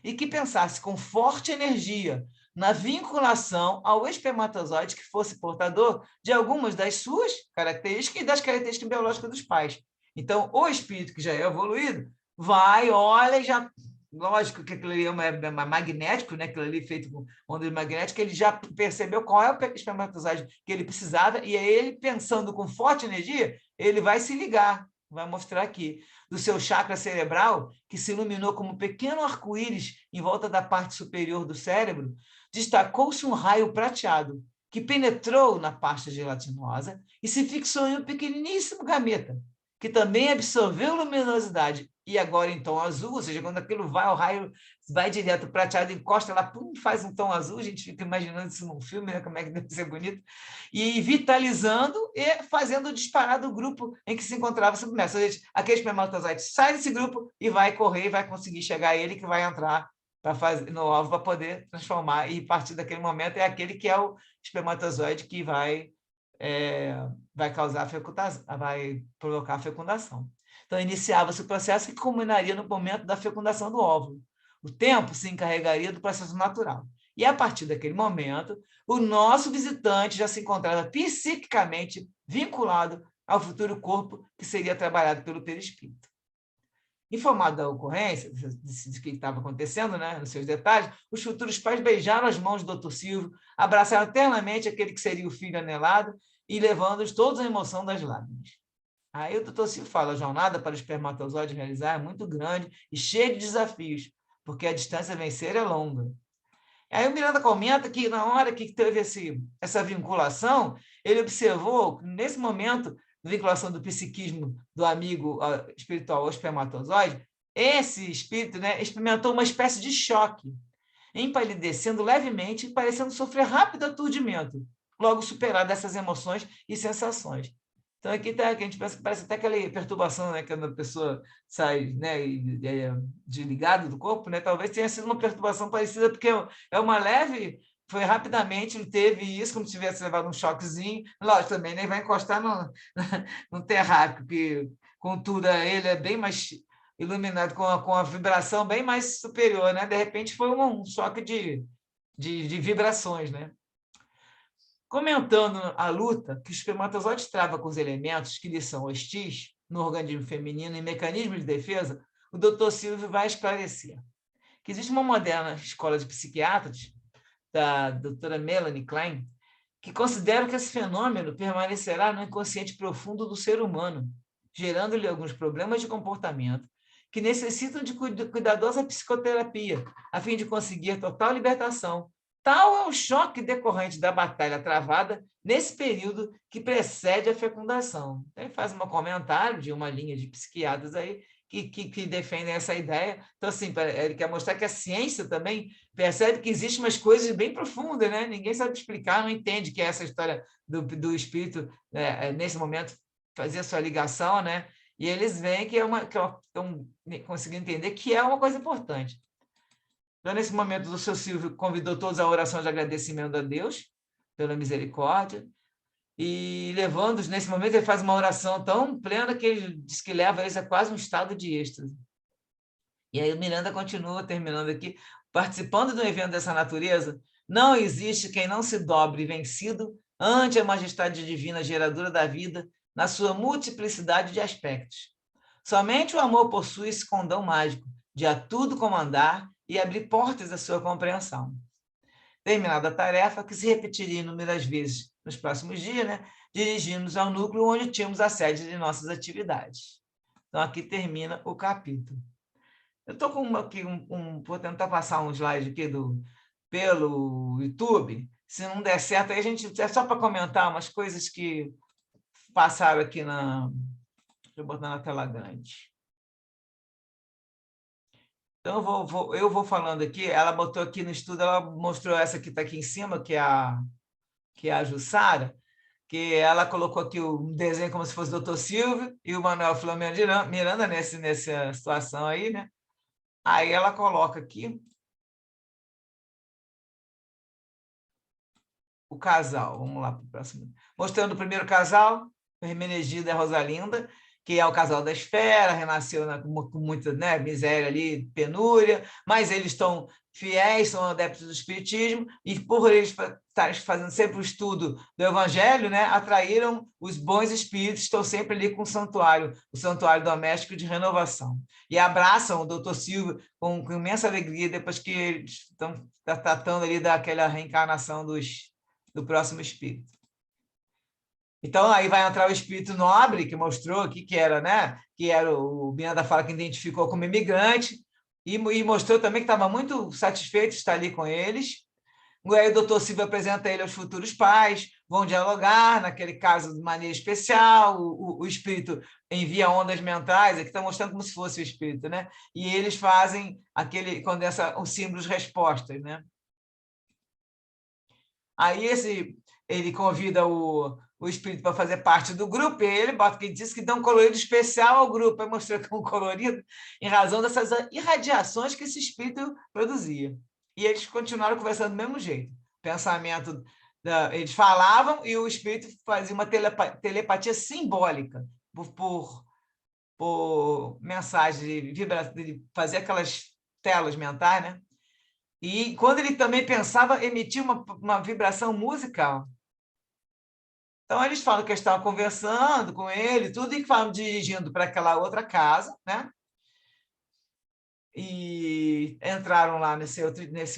e que pensasse com forte energia na vinculação ao espermatozoide que fosse portador de algumas das suas características e das características biológicas dos pais. Então, o espírito que já é evoluído vai, olha, já... Lógico que aquilo ali é magnético, né? Aquilo ali feito com onda magnética, ele já percebeu qual é o espermatozoide que ele precisava, e aí ele, pensando com forte energia, ele vai se ligar, vai mostrar aqui, do seu chakra cerebral, que se iluminou como um pequeno arco-íris em volta da parte superior do cérebro, destacou-se um raio prateado, que penetrou na pasta gelatinosa e se fixou em um pequeniníssimo gameta, que também absorveu luminosidade, e agora em tom azul, ou seja, quando aquilo vai, o raio vai direto, o prateado encosta lá, pum, faz um tom azul, a gente fica imaginando isso num filme, né, como é que deve ser bonito, e vitalizando e fazendo disparar do grupo em que se encontrava submerso. Ou seja, aquele espermatozoide sai desse grupo e vai correr, e vai conseguir chegar a ele, que vai entrar no alvo para poder transformar, e a partir daquele momento é aquele que é o espermatozoide que vai causar a fecundação, vai provocar a fecundação. Então, iniciava-se o processo que culminaria no momento da fecundação do óvulo. O tempo se encarregaria do processo natural. E, a partir daquele momento, o nosso visitante já se encontrava psiquicamente vinculado ao futuro corpo que seria trabalhado pelo perispírito. Informado da ocorrência, do que estava acontecendo, né, nos seus detalhes, os futuros pais beijaram as mãos do Dr. Silvio, abraçaram ternamente aquele que seria o filho anelado e levando-os todos à emoção das lágrimas. Aí o Dr. Silvio fala, a jornada para o espermatozoide realizar é muito grande e cheia de desafios, porque a distância a vencer é longa. Aí o Miranda comenta que na hora que teve essa vinculação, ele observou, nesse momento, da vinculação do psiquismo do amigo espiritual ao espermatozoide, esse espírito, né, experimentou uma espécie de choque, empalidecendo levemente e parecendo sofrer rápido aturdimento, logo superado dessas emoções e sensações. Então, aqui tá, que a gente pensa que parece até aquela perturbação, né, quando a pessoa sai, né, desligado do corpo, né, talvez tenha sido uma perturbação parecida, porque é uma leve, foi rapidamente, ele teve isso, como se tivesse levado um choquezinho, lógico, também nem vai encostar no terráqueo, que, contudo, ele é bem mais iluminado, com a vibração bem mais superior, né, de repente foi um choque de vibrações, né. Comentando a luta que o espermatozoide trava com os elementos que lhe são hostis no organismo feminino e mecanismos de defesa, o Dr. Silvio vai esclarecer que existe uma moderna escola de psiquiatras, da doutora Melanie Klein, que considera que esse fenômeno permanecerá no inconsciente profundo do ser humano, gerando-lhe alguns problemas de comportamento que necessitam de cuidadosa psicoterapia, a fim de conseguir total libertação. Tal é o choque decorrente da batalha travada nesse período que precede a fecundação. Então, ele faz um comentário de uma linha de psiquiatras aí que defendem essa ideia. Então, assim, ele quer mostrar que a ciência também percebe que existem umas coisas bem profundas, né? Ninguém sabe explicar, não entende que é essa história do espírito, nesse momento, fazer a sua ligação, né? E eles veem que estão conseguindo entender que é uma coisa importante. Então, nesse momento, o seu Silvio convidou todos à oração de agradecimento a Deus pela misericórdia, e levando-os, nesse momento, ele faz uma oração tão plena que ele diz que leva eles a quase um estado de êxtase. E aí o Miranda continua, terminando aqui, participando de um evento dessa natureza, não existe quem não se dobre vencido ante a majestade divina geradora da vida na sua multiplicidade de aspectos. Somente o amor possui esse condão mágico de a tudo comandar e abrir portas da sua compreensão. terminada a tarefa, que se repetiria inúmeras vezes nos próximos dias, né? Dirigimos ao núcleo onde tínhamos a sede de nossas atividades. Então, aqui termina o capítulo. Eu estou com aqui vou tentar passar um slide aqui pelo YouTube. Se não der certo, aí a gente é só para comentar umas coisas que passaram aqui na. Deixa eu botar na tela grande. Então, eu vou falando aqui. Ela botou aqui no estudo, ela mostrou essa que está aqui em cima, que é a Jussara, que ela colocou aqui o desenho como se fosse o Dr. Silvio e o Manuel Flamengo Miranda nessa situação aí, né? Aí ela coloca aqui o casal. Vamos lá para o próximo. Mostrando o primeiro casal, o Hermenegildo e a Rosalinda, que é o casal da esfera, renasceu com muita, né, miséria ali, penúria, mas eles estão fiéis, são adeptos do espiritismo, e por eles estarem fazendo sempre o estudo do evangelho, né, atraíram os bons espíritos, estão sempre ali com o santuário doméstico de renovação. E abraçam o doutor Silvio com imensa alegria, depois que eles estão tratando ali daquela reencarnação do próximo espírito. Então, aí vai entrar o espírito nobre, que mostrou aqui que era, né? Que era o Miranda fala que identificou como imigrante, e mostrou também que estava muito satisfeito de estar ali com eles. Aí o doutor Silvio apresenta ele aos futuros pais, vão dialogar, naquele caso, de maneira especial, o espírito envia ondas mentais, aqui está mostrando como se fosse o espírito, né? E eles fazem condensa os símbolos respostas, né? Aí ele convida o espírito para fazer parte do grupo, e ele bota que diz que dá um colorido especial ao grupo, aí mostrou que é um colorido em razão dessas irradiações que esse espírito produzia. E eles continuaram conversando do mesmo jeito. Pensamento, eles falavam e o espírito fazia uma telepatia simbólica por mensagem de fazer aquelas telas mentais, né? E quando ele também pensava, emitia uma vibração musical. Então, eles falam que estavam conversando com ele, tudo, e que estavam dirigindo para aquela outra casa, né? E entraram lá nesse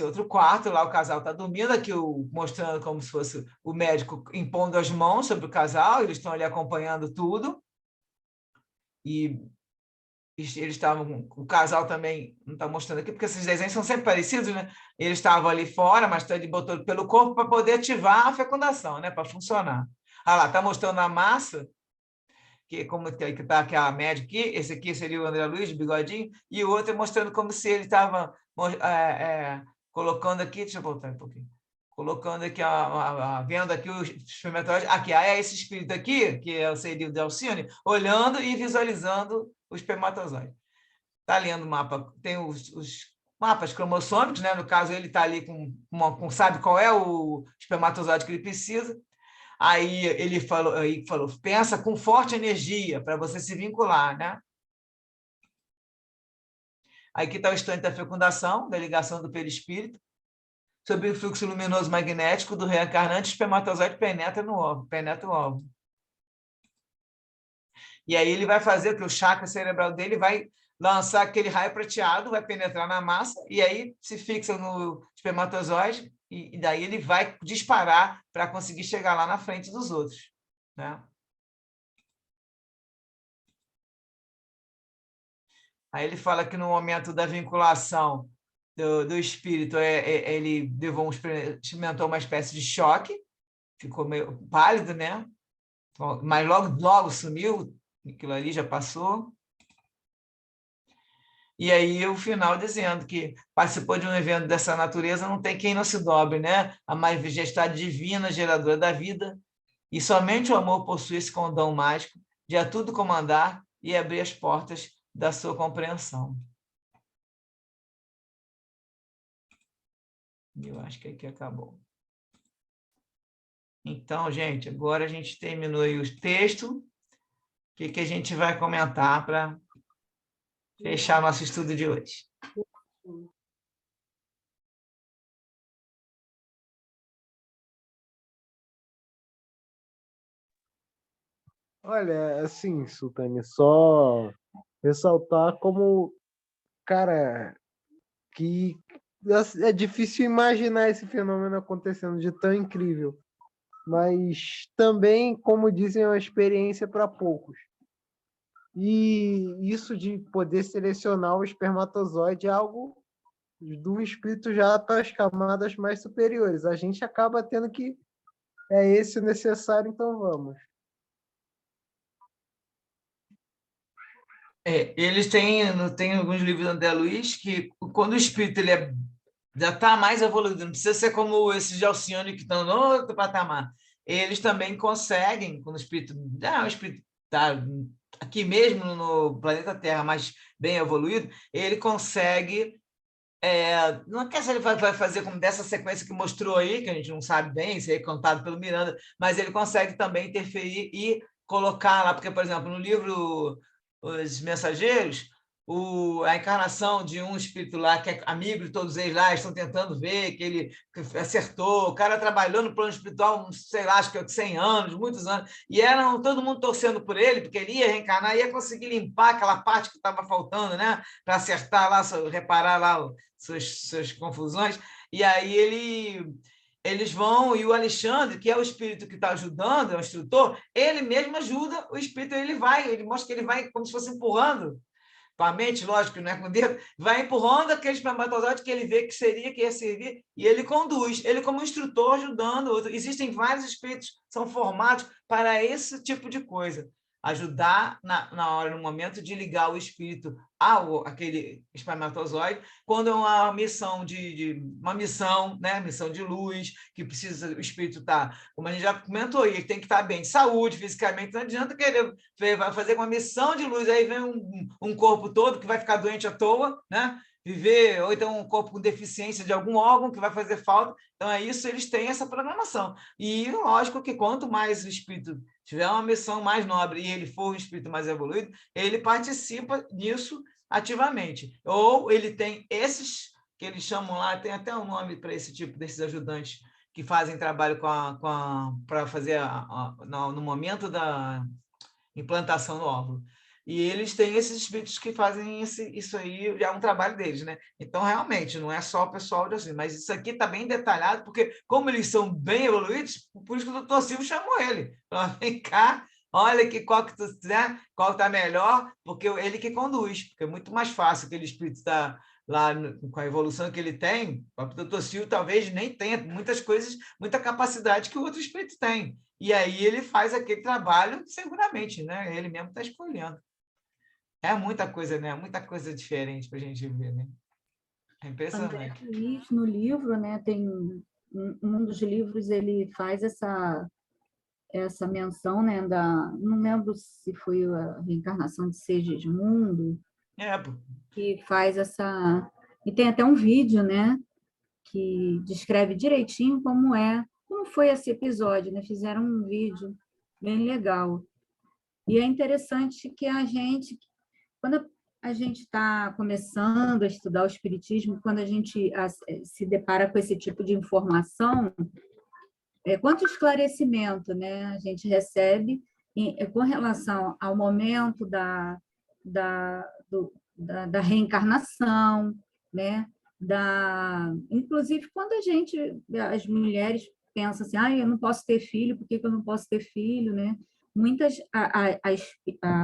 outro quarto, lá o casal está dormindo, aqui mostrando como se fosse o médico impondo as mãos sobre o casal, eles estão ali acompanhando tudo. E eles estavam, o casal também, não está mostrando aqui, porque esses desenhos são sempre parecidos, né? Eles estavam ali fora, mas ele botou pelo corpo para poder ativar a fecundação, né? Para funcionar. Ah lá, está mostrando a massa, que como que está aqui a média aqui, esse aqui seria o André Luiz, bigodinho, e o outro mostrando como se ele estava colocando aqui, deixa eu voltar um pouquinho, colocando aqui, vendo aqui os espermatozoides, aqui, é esse espírito aqui, que é o seria de Alcine, olhando e visualizando o espermatozoide. Está lendo o mapa, tem os mapas cromossômicos, né? No caso, ele está ali sabe qual é o espermatozoide que ele precisa. Aí ele falou, pensa com forte energia para você se vincular, né? Aí aqui está o instante da fecundação, da ligação do perispírito, sobre o fluxo luminoso magnético do reencarnante, o espermatozoide penetra o óvulo. E aí ele vai fazer que o chakra cerebral dele vai lançar aquele raio prateado, vai penetrar na massa, e aí se fixa no espermatozoide, e daí ele vai disparar para conseguir chegar lá na frente dos outros, né? Aí ele fala que no momento da vinculação do espírito, ele experimentou uma espécie de choque, ficou meio pálido, né? Mas logo sumiu, aquilo ali já passou. E aí o final dizendo que participou de um evento dessa natureza, não tem quem não se dobre, né? A majestade divina, geradora da vida, e somente o amor possui esse condão mágico de a tudo comandar e abrir as portas da sua compreensão. Eu acho que aqui acabou. Então, gente, agora a gente terminou aí o texto. O que a gente vai comentar para fechar nosso estudo de hoje? Olha, assim, Sultani, só ressaltar como, cara, que é difícil imaginar esse fenômeno acontecendo de tão incrível. Mas também, como dizem, é uma experiência para poucos. E isso de poder selecionar o espermatozoide é algo do espírito já para as camadas mais superiores. A gente acaba tendo que é esse o necessário, então vamos. Eles têm alguns livros do André Luiz que, quando o espírito já está mais evoluído, não precisa ser como esses de Alcione que estão no outro patamar. Eles também conseguem, quando o espírito está aqui mesmo no planeta Terra, mais bem evoluído, ele consegue. Não quer se ele vai fazer como dessa sequência que mostrou aí, que a gente não sabe bem, isso aí é contado pelo Miranda, mas ele consegue também interferir e colocar lá, porque, por exemplo, no livro Os Mensageiros, a encarnação de um espírito lá, que é amigo de todos eles lá, estão tentando ver que ele acertou, o cara trabalhou no plano espiritual, sei lá, acho que 100 anos, muitos anos, e eram todo mundo torcendo por ele, porque ele ia reencarnar, ia conseguir limpar aquela parte que estava faltando, né, para acertar lá, reparar lá suas confusões, e aí eles vão, e o Alexandre, que é o espírito que está ajudando, é o instrutor, ele mesmo ajuda o espírito, ele mostra que ele vai como se fosse empurrando com a mente, lógico que não é com o dedo, vai empurrando aquele espermatozoide que ele vê que ia servir, e ele conduz, ele como instrutor ajudando o outro. Existem vários espíritos que são formados para esse tipo de coisa, ajudar na hora, no momento de ligar o espírito aquele espermatozoide, quando é uma missão uma missão, né, missão de luz, que precisa o espírito estar, como a gente já comentou, ele tem que estar bem de saúde, fisicamente, não adianta querer vai fazer uma missão de luz, aí vem um corpo todo que vai ficar doente à toa, né? Viver, ou então um corpo com deficiência de algum órgão que vai fazer falta. Então, é isso, eles têm essa programação. E, lógico, que quanto mais o espírito tiver uma missão mais nobre e ele for um espírito mais evoluído, ele participa disso ativamente. Ou ele tem esses que eles chamam lá, tem até um nome para esse tipo desses ajudantes que fazem trabalho para fazer no momento da implantação no óvulo. E eles têm esses espíritos que fazem isso aí, já é um trabalho deles, né? Então, realmente, não é só o pessoal de assim, mas isso aqui está bem detalhado, porque como eles são bem evoluídos, por isso que o doutor Silvio chamou ele. Falou, vem cá, olha que qual que tu, né? Qual está melhor, porque ele que conduz, porque é muito mais fácil aquele espírito estar lá com a evolução que ele tem, o doutor Silvio talvez nem tenha muitas coisas, muita capacidade que o outro espírito tem. E aí ele faz aquele trabalho seguramente, né? Ele mesmo está escolhendo. É muita coisa, né? Muita coisa diferente para a gente ver, né? É André impressionante. Luiz, no livro, né, tem um dos livros, ele faz essa menção, né, não lembro se foi a reencarnação de Segismundo, Pô. que faz essa... E tem até um vídeo, né, que descreve direitinho como foi esse episódio, né? Fizeram um vídeo bem legal. E é interessante que quando a gente está começando a estudar o espiritismo, quando a gente se depara com esse tipo de informação, quanto esclarecimento, né, a gente recebe com relação ao momento da reencarnação, né? Inclusive, quando as mulheres pensam assim, eu não posso ter filho, por que eu não posso ter filho, né?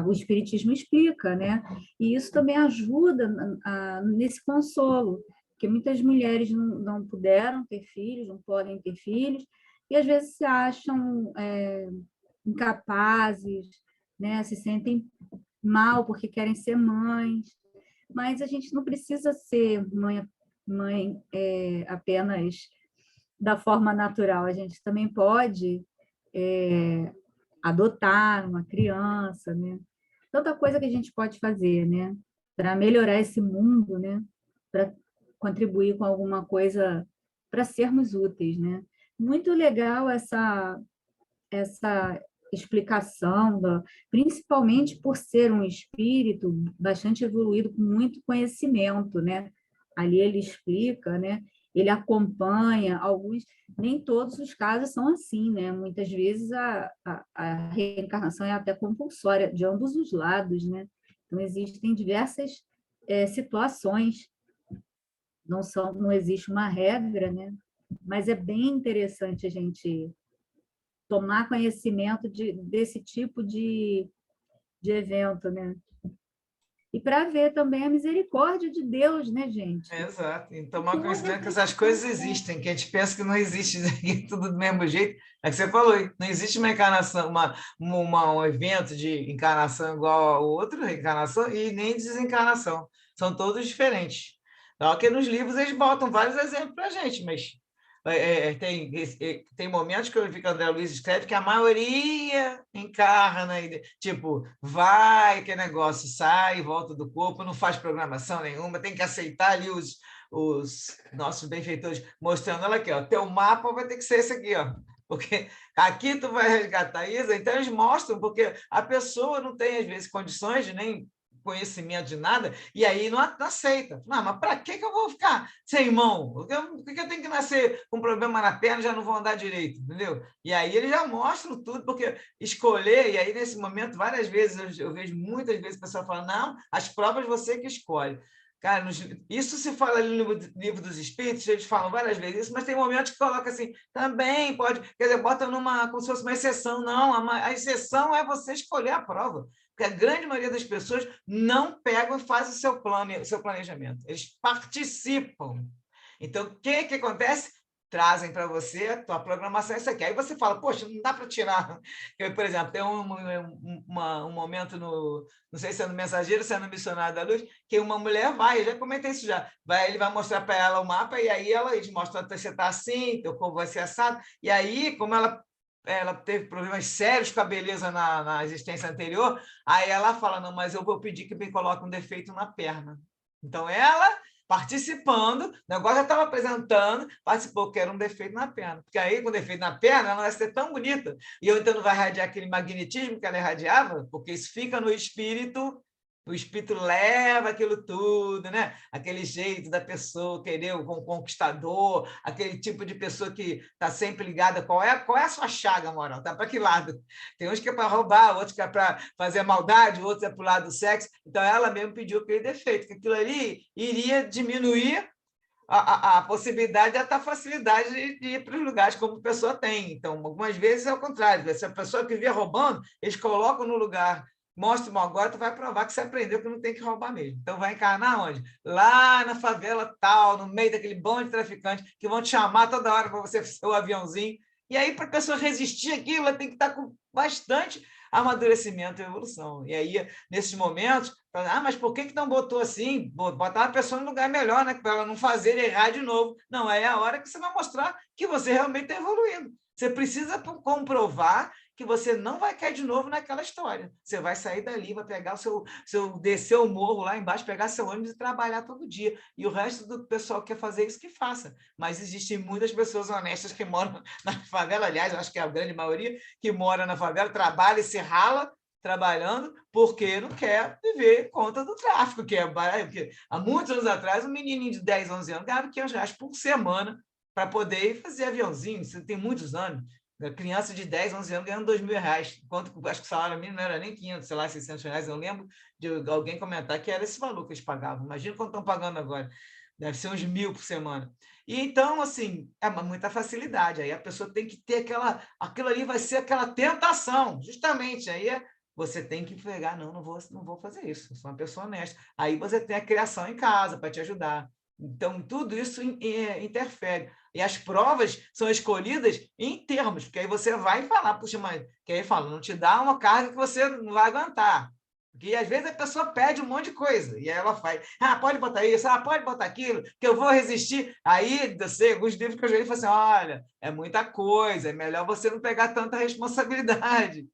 O Espiritismo explica, né? E isso também ajuda nesse consolo, porque muitas mulheres não puderam ter filhos, não podem ter filhos, e às vezes se acham incapazes, né? Se sentem mal porque querem ser mães, mas a gente não precisa ser mãe apenas da forma natural, a gente também pode adotar uma criança, né? Tanta coisa que a gente pode fazer, né? Para melhorar esse mundo, né? Para contribuir com alguma coisa, para sermos úteis, né? Muito legal essa explicação, principalmente por ser um espírito bastante evoluído, com muito conhecimento, né? Ali ele explica, né? Ele acompanha nem todos os casos são assim, né? Muitas vezes a reencarnação é até compulsória, de ambos os lados, né? Então, existem diversas situações não existe uma regra, né? Mas é bem interessante a gente tomar conhecimento desse tipo de evento, né? E para ver também a misericórdia de Deus, né, gente? Exato. E tomar Como conhecimento que é essas coisas existem, que a gente pensa que não existe tudo do mesmo jeito. É que você falou, não existe uma encarnação, um evento de encarnação igual ao outro, reencarnação, e nem desencarnação. São todos diferentes. Só que nos livros eles botam vários exemplos para a gente, mas tem momentos que eu vi que o André Luiz escreve que a maioria encarna, tipo, vai, que negócio, sai, volta do corpo, não faz programação nenhuma, tem que aceitar ali os nossos benfeitores mostrando, olha aqui, ó, teu mapa vai ter que ser esse aqui, ó, porque aqui tu vai resgatar isso, então eles mostram, porque a pessoa não tem, às vezes, condições de nem conhecimento de nada, e aí não aceita. Não, mas para que eu vou ficar sem mão? Por que eu tenho que nascer com problema na perna e já não vou andar direito? Entendeu? E aí eles já mostram tudo, porque escolher, e aí nesse momento, várias vezes, eu vejo muitas vezes o pessoal falando, não, as provas você que escolhe. Cara, isso se fala ali no livro dos Espíritos, eles falam várias vezes isso, mas tem momentos que coloca assim, também pode, quer dizer, bota como se fosse uma exceção. Não, a exceção é você escolher a prova. Porque a grande maioria das pessoas não pegam e fazem o seu planejamento. Eles participam. Então, o que acontece? Trazem para você a tua programação, isso aqui. Aí você fala, poxa, não dá para tirar. Eu, por exemplo, tem um momento não sei se é no Mensageiro, se é no Missionário da Luz, que uma mulher vai, eu já comentei isso já, ele vai mostrar para ela o mapa, e aí eles mostram que você está assim, teu corpo vai ser assado, e aí, como ela teve problemas sérios com a beleza na existência anterior, aí ela fala, não, mas eu vou pedir que me coloque um defeito na perna. Então, ela participando, o negócio já estava apresentando, participou que era um defeito na perna. Porque aí, com defeito na perna, ela vai ser tão bonita. E eu, então, não vai irradiar aquele magnetismo que ela irradiava, porque isso fica no espírito, o espírito leva aquilo tudo, né? Aquele jeito da pessoa querer o conquistador, aquele tipo de pessoa que está sempre ligada. Qual é a sua chaga moral? Está para que lado? Tem uns que é para roubar, outros que é para fazer maldade, outros é para o lado do sexo. Então, ela mesmo pediu aquele defeito, que aquilo ali iria diminuir a possibilidade, a facilidade de ir para os lugares como a pessoa tem. Então, algumas vezes é o contrário. Se a pessoa que via roubando, eles colocam no lugar, mostram agora, tu vai provar que você aprendeu que não tem que roubar mesmo. Então, vai encarnar onde? Lá na favela tal, no meio daquele bando de traficantes que vão te chamar toda hora para você ser o aviãozinho. E aí, para a pessoa resistir aquilo, ela tem que estar com bastante amadurecimento e evolução. E aí, nesses momentos, mas por que não botou assim? Botar a pessoa no lugar melhor, né? Para ela não fazer errar de novo. Não, é a hora que você vai mostrar que você realmente está evoluindo. Você precisa comprovar que você não vai cair de novo naquela história. Você vai sair dali, vai pegar descer o morro lá embaixo, pegar seu ônibus e trabalhar todo dia. E o resto do pessoal que quer fazer isso, que faça. Mas existem muitas pessoas honestas que moram na favela, aliás, eu acho que é a grande maioria que mora na favela, trabalha e se rala trabalhando porque não quer viver conta do tráfico, porque há muitos anos atrás, um menininho de 10, 11 anos ganhava R$500 por semana para poder fazer aviãozinho. Isso tem muitos anos. A criança de 10, 11 anos ganhando R$2.000, enquanto acho que o salário mínimo não era nem 500, sei lá, R$600. Eu lembro de alguém comentar que era esse valor que eles pagavam. Imagina quanto estão pagando agora. Deve ser uns 1.000 por semana. E então, assim, é muita facilidade. Aí a pessoa tem que ter aquilo ali vai ser aquela tentação, justamente. Aí você tem que pegar, não vou fazer isso, eu sou uma pessoa honesta. Aí você tem a criação em casa para te ajudar. Então, tudo isso interfere. E as provas são escolhidas em termos, porque aí você vai falar, puxa, mas que aí fala, não te dá uma carga que você não vai aguentar. Porque às vezes a pessoa pede um monte de coisa, e aí ela faz, pode botar isso, pode botar aquilo, que eu vou resistir. Aí, alguns livros que eu já li, falam assim, olha, é muita coisa, é melhor você não pegar tanta responsabilidade.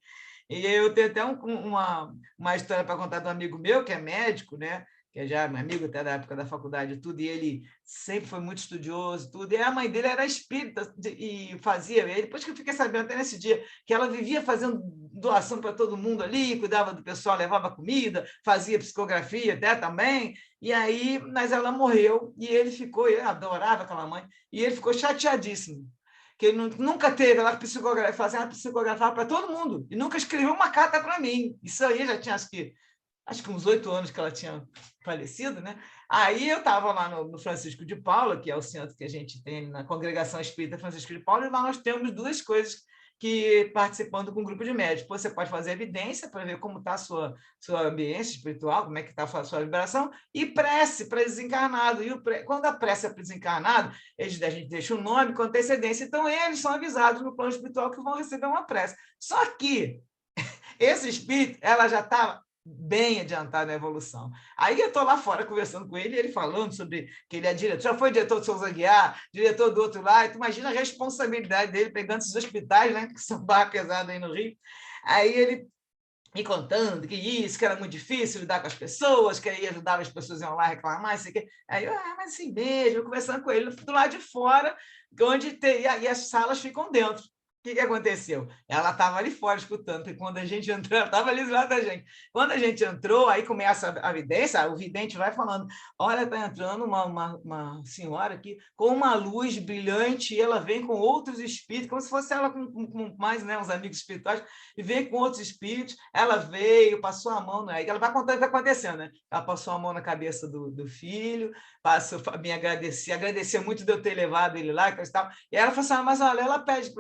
E eu tenho até uma história para contar de um amigo meu, que é médico, né? Que é já meu amigo até da época da faculdade e tudo, e ele sempre foi muito estudioso, tudo, e a mãe dele era espírita, e fazia, e depois que eu fiquei sabendo até nesse dia, que ela vivia fazendo doação para todo mundo ali, cuidava do pessoal, levava comida, fazia psicografia até também, e aí, mas ela morreu, e ele ficou, eu adorava aquela mãe, e ele ficou chateadíssimo, que ele nunca teve, ela psicografava para todo mundo, e nunca escreveu uma carta para mim, isso aí já tinha, acho que acho que uns 8 anos que ela tinha falecido, né? Aí eu estava lá no Francisco de Paula, que é o centro que a gente tem na Congregação Espírita Francisco de Paula, e lá nós temos 2 coisas que participando com um grupo de médicos. Você pode fazer evidência para ver como está a sua ambiência espiritual, como é que está a sua vibração, e prece para desencarnado. E quando a prece é para desencarnado, a gente deixa o nome com antecedência, então eles são avisados no plano espiritual que vão receber uma prece. Só que esse espírito, ela já estava bem adiantada na evolução. Aí eu estou lá fora conversando com ele, ele falando sobre que ele é diretor, já foi diretor do Souza Aguiar, diretor do outro lá, e tu imagina a responsabilidade dele pegando esses hospitais, né, que são barra pesada aí no Rio. Aí ele me contando que era muito difícil lidar com as pessoas, que aí ajudava as pessoas iam lá reclamar, isso aqui. Aí eu, mas assim mesmo, eu conversando com ele do lado de fora, onde tem, e aí as salas ficam dentro. O que aconteceu? Ela estava ali fora escutando, e quando a gente entrou, ela estava ali do lado da gente. Quando a gente entrou, aí começa a vidência, o vidente vai falando, olha, está entrando uma senhora aqui com uma luz brilhante, e ela vem com outros espíritos, como se fosse ela com mais, né, uns amigos espirituais, e veio com outros espíritos, ela veio, passou a mão, aí ela vai contando o que está acontecendo, né? Ela passou a mão na cabeça do filho, passou a me agradecer muito de eu ter levado ele lá, e ela falou assim, mas olha, ela pede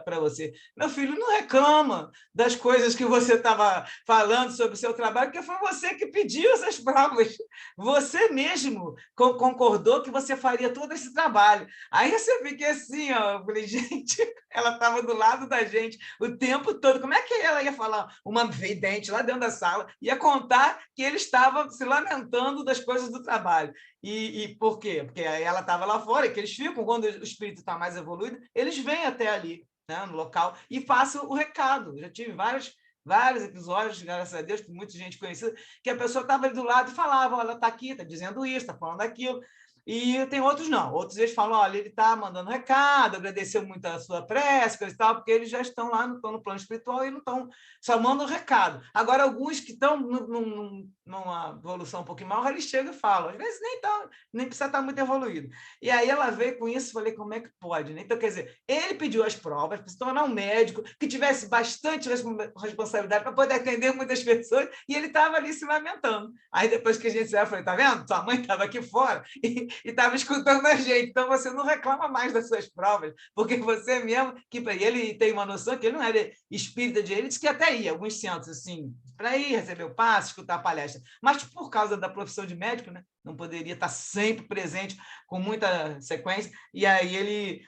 para você, meu filho, não reclama das coisas que você estava falando sobre o seu trabalho, porque foi você que pediu essas provas, você mesmo concordou que você faria todo esse trabalho. Aí eu fiquei assim, ó, eu falei, gente, ela estava do lado da gente o tempo todo, como é que ela ia falar? Uma vidente lá dentro da sala, ia contar que ele estava se lamentando das coisas do trabalho. E por quê? Porque ela estava lá fora, e que eles ficam, quando o espírito está mais evoluído, eles vêm até ali, né, no local, e passam o recado. Já tive vários episódios, graças a Deus, com muita gente conhecida, que a pessoa estava ali do lado e falava, ela está aqui, está dizendo isso, está falando aquilo. E tem outros não, outros eles falam, olha, ele está mandando recado, agradeceu muito a sua prece, e tal, porque eles já estão lá no plano espiritual e não estão só mandam recado. Agora, alguns que estão numa evolução um pouquinho maior, eles chegam e falam, às vezes nem precisa estar muito evoluído. E aí ela veio com isso, falei, como é que pode? Né? Então, quer dizer, ele pediu as provas para se tornar um médico que tivesse bastante responsabilidade para poder atender muitas pessoas, e ele estava ali se lamentando. Aí, depois que a gente saiu, eu falei, tá vendo? Sua mãe estava aqui fora e estava escutando a gente, então você não reclama mais das suas provas, porque você mesmo, que ele tem uma noção que ele não era espírita de ele, disse que até ia, alguns centros, assim, para ir receber o passe, escutar a palestra, mas por causa da profissão de médico, né, não poderia estar sempre presente com muita sequência, e aí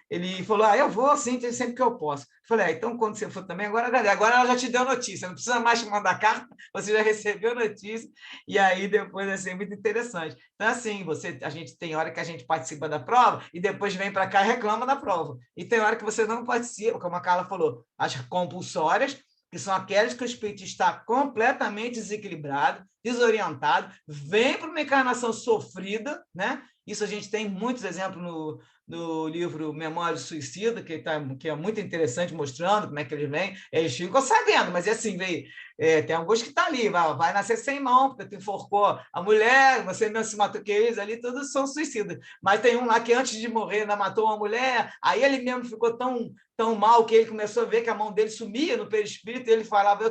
ele falou, eu vou sim, sempre que eu posso. Falei, então quando você for também, agora ela já te deu notícia, não precisa mais te mandar carta, você já recebeu notícia, e aí depois, assim, é muito interessante. Então, assim, a gente tem hora que a gente participa da prova e depois vem para cá e reclama da prova. E tem hora que você não participa, como a Carla falou, as compulsórias, que são aquelas que o espírito está completamente desequilibrado, desorientado, vem para uma encarnação sofrida, né? Isso a gente tem muitos exemplos no livro Memória do Suicida, que é muito interessante, mostrando como é que eles vêm. Eles ficam sabendo, mas é assim, tem alguns que estão ali, vai nascer sem mão, porque tu enforcou a mulher, você não se matou, que eles ali todos são suicidas. Mas tem um lá que antes de morrer ainda matou uma mulher, aí ele mesmo ficou tão mal que ele começou a ver que a mão dele sumia no perispírito, e ele falava,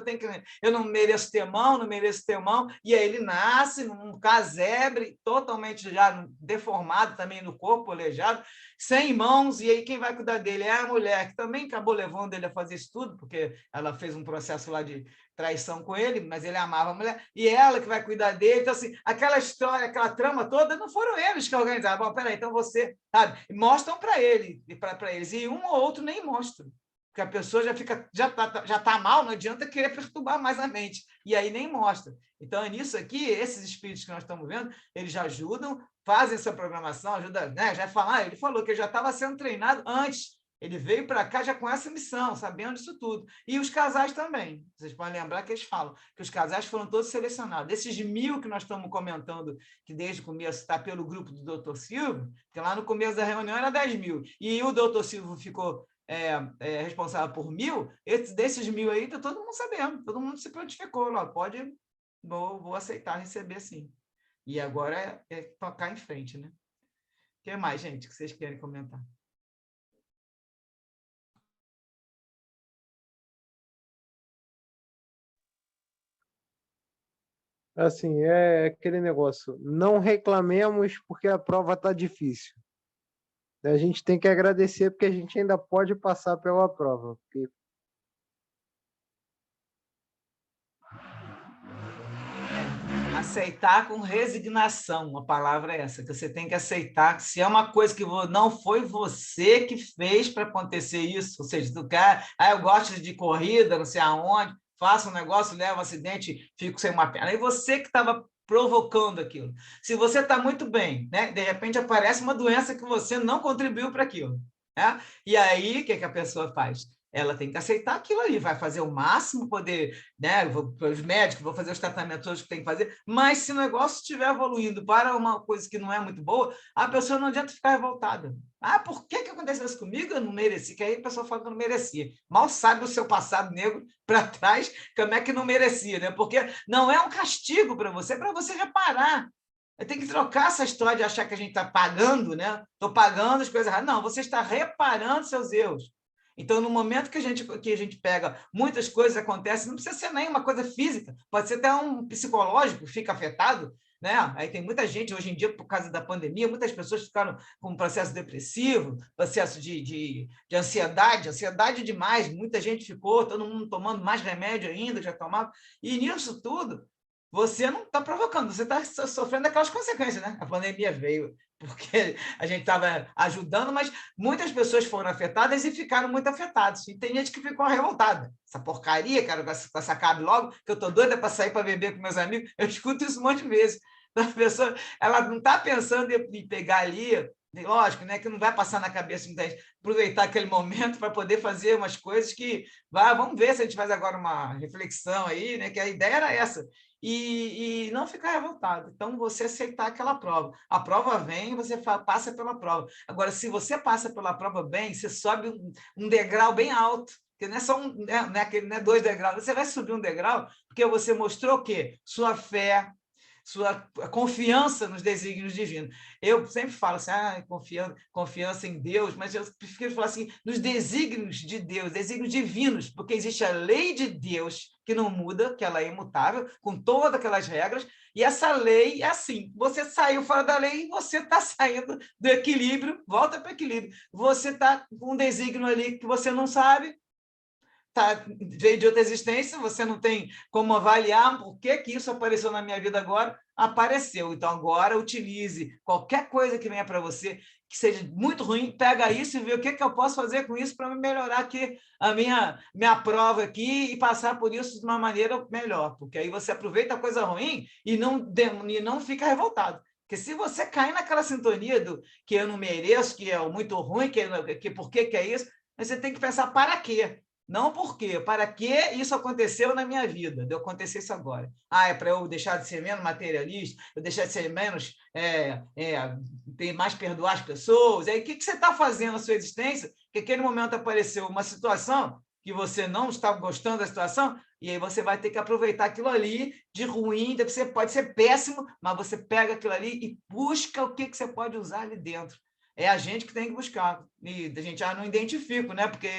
eu não mereço ter mão, não mereço ter mão, e aí ele nasce num casebre, totalmente já deformado também no corpo, aleijado, sem mãos, e aí quem vai cuidar dele é a mulher, que também acabou levando ele a fazer isso tudo, porque ela fez um processo lá de traição com ele, mas ele amava a mulher, e ela que vai cuidar dele. Então, assim, aquela história, aquela trama toda, não foram eles que organizaram. Bom, peraí, então você, sabe? Mostram para ele, para eles, e um ou outro nem mostram, porque a pessoa já tá mal, não adianta querer perturbar mais a mente, e aí nem mostra. Então, é nisso aqui, esses espíritos que nós estamos vendo, eles já ajudam, fazem essa programação, ajudam, né? Já ele falou que ele já estava sendo treinado antes. Ele veio para cá já com essa missão, sabendo disso tudo. E os casais também. Vocês podem lembrar que eles falam que os casais foram todos selecionados. Desses 1.000 que nós estamos comentando, que desde o começo está pelo grupo do doutor Silvio, que lá no começo da reunião era 10.000, e o doutor Silvio ficou responsável por 1.000, desses 1.000 aí está todo mundo sabendo, todo mundo se prontificou. Lá, vou aceitar receber sim. E agora é tocar em frente, né? O que mais, gente, que vocês querem comentar? Assim, é aquele negócio, não reclamemos porque a prova está difícil. A gente tem que agradecer porque a gente ainda pode passar pela prova. Porque Aceitar com resignação, a palavra é essa, que você tem que aceitar que se é uma coisa que não foi você que fez para acontecer isso, ou seja, tu quer, eu gosto de corrida, não sei aonde, faço um negócio, levo um acidente, fico sem uma perna, aí você que estava provocando aquilo. Se você está muito bem, né, de repente aparece uma doença que você não contribuiu para aquilo, né? E aí, o que a pessoa faz? Ela tem que aceitar aquilo ali, vai fazer o máximo, poder, né? Os médicos vão fazer os tratamentos que tem que fazer, mas se o negócio estiver evoluindo para uma coisa que não é muito boa, a pessoa não adianta ficar revoltada. Por que aconteceu isso comigo? Eu não mereci. Que aí a pessoa fala que eu não merecia. Mal sabe o seu passado negro para trás, como é que não merecia, né? Porque não é um castigo para você, é para você reparar. Eu tenho que trocar essa história de achar que a gente está pagando, né? Estou pagando as coisas erradas. Não, você está reparando seus erros. Então, no momento que a gente pega, muitas coisas acontecem, não precisa ser nem uma coisa física, pode ser até um psicológico, fica afetado, né? Aí tem muita gente, hoje em dia, por causa da pandemia, muitas pessoas ficaram com um processo depressivo, processo de ansiedade demais, muita gente ficou, todo mundo tomando mais remédio ainda, já tomava, e nisso tudo, você não está provocando, você está sofrendo aquelas consequências, né? A pandemia veio porque a gente estava ajudando, mas muitas pessoas foram afetadas e ficaram muito afetadas. E tem gente que ficou revoltada. Essa porcaria, quero que essa acabe logo, que eu estou doida para sair para beber com meus amigos. Eu escuto isso um monte de vezes. A pessoa, ela não está pensando em pegar ali, lógico, né, que não vai passar na cabeça de aproveitar aquele momento para poder fazer umas coisas que vamos ver se a gente faz agora uma reflexão aí, né, que a ideia era essa. E não ficar revoltado. Então, você aceitar aquela prova. A prova vem, você passa pela prova. Agora, se você passa pela prova bem, você sobe um degrau bem alto, porque não é só não é 2 degraus, você vai subir um degrau, porque você mostrou o quê? Sua fé, sua confiança nos desígnios divinos. Eu sempre falo assim, confiança em Deus, mas eu prefiro falar assim, nos desígnios de Deus, desígnios divinos, porque existe a lei de Deus, que não muda, que ela é imutável, com todas aquelas regras, e essa lei é assim, você saiu fora da lei, você está saindo do equilíbrio, volta para o equilíbrio. Você está com um desígnio ali que você não sabe, veio de outra existência, você não tem como avaliar por que isso apareceu na minha vida agora, apareceu. Então, agora, utilize qualquer coisa que venha para você, que seja muito ruim, pega isso e vê o que eu posso fazer com isso para melhorar aqui a minha prova aqui e passar por isso de uma maneira melhor, porque aí você aproveita a coisa ruim e não fica revoltado. Porque se você cair naquela sintonia do que eu não mereço, que é muito ruim, que por que é isso, você tem que pensar para quê? Não por quê, para que isso aconteceu na minha vida, de acontecer isso agora. É para eu deixar de ser menos materialista, eu deixar de ser menos, ter mais perdoar as pessoas. Aí o que você está fazendo na sua existência? Que aquele momento apareceu uma situação que você não está gostando da situação, e aí você vai ter que aproveitar aquilo ali de ruim, pode ser péssimo, mas você pega aquilo ali e busca o que você pode usar ali dentro. É a gente que tem que buscar. E a gente já não identifica, né? Porque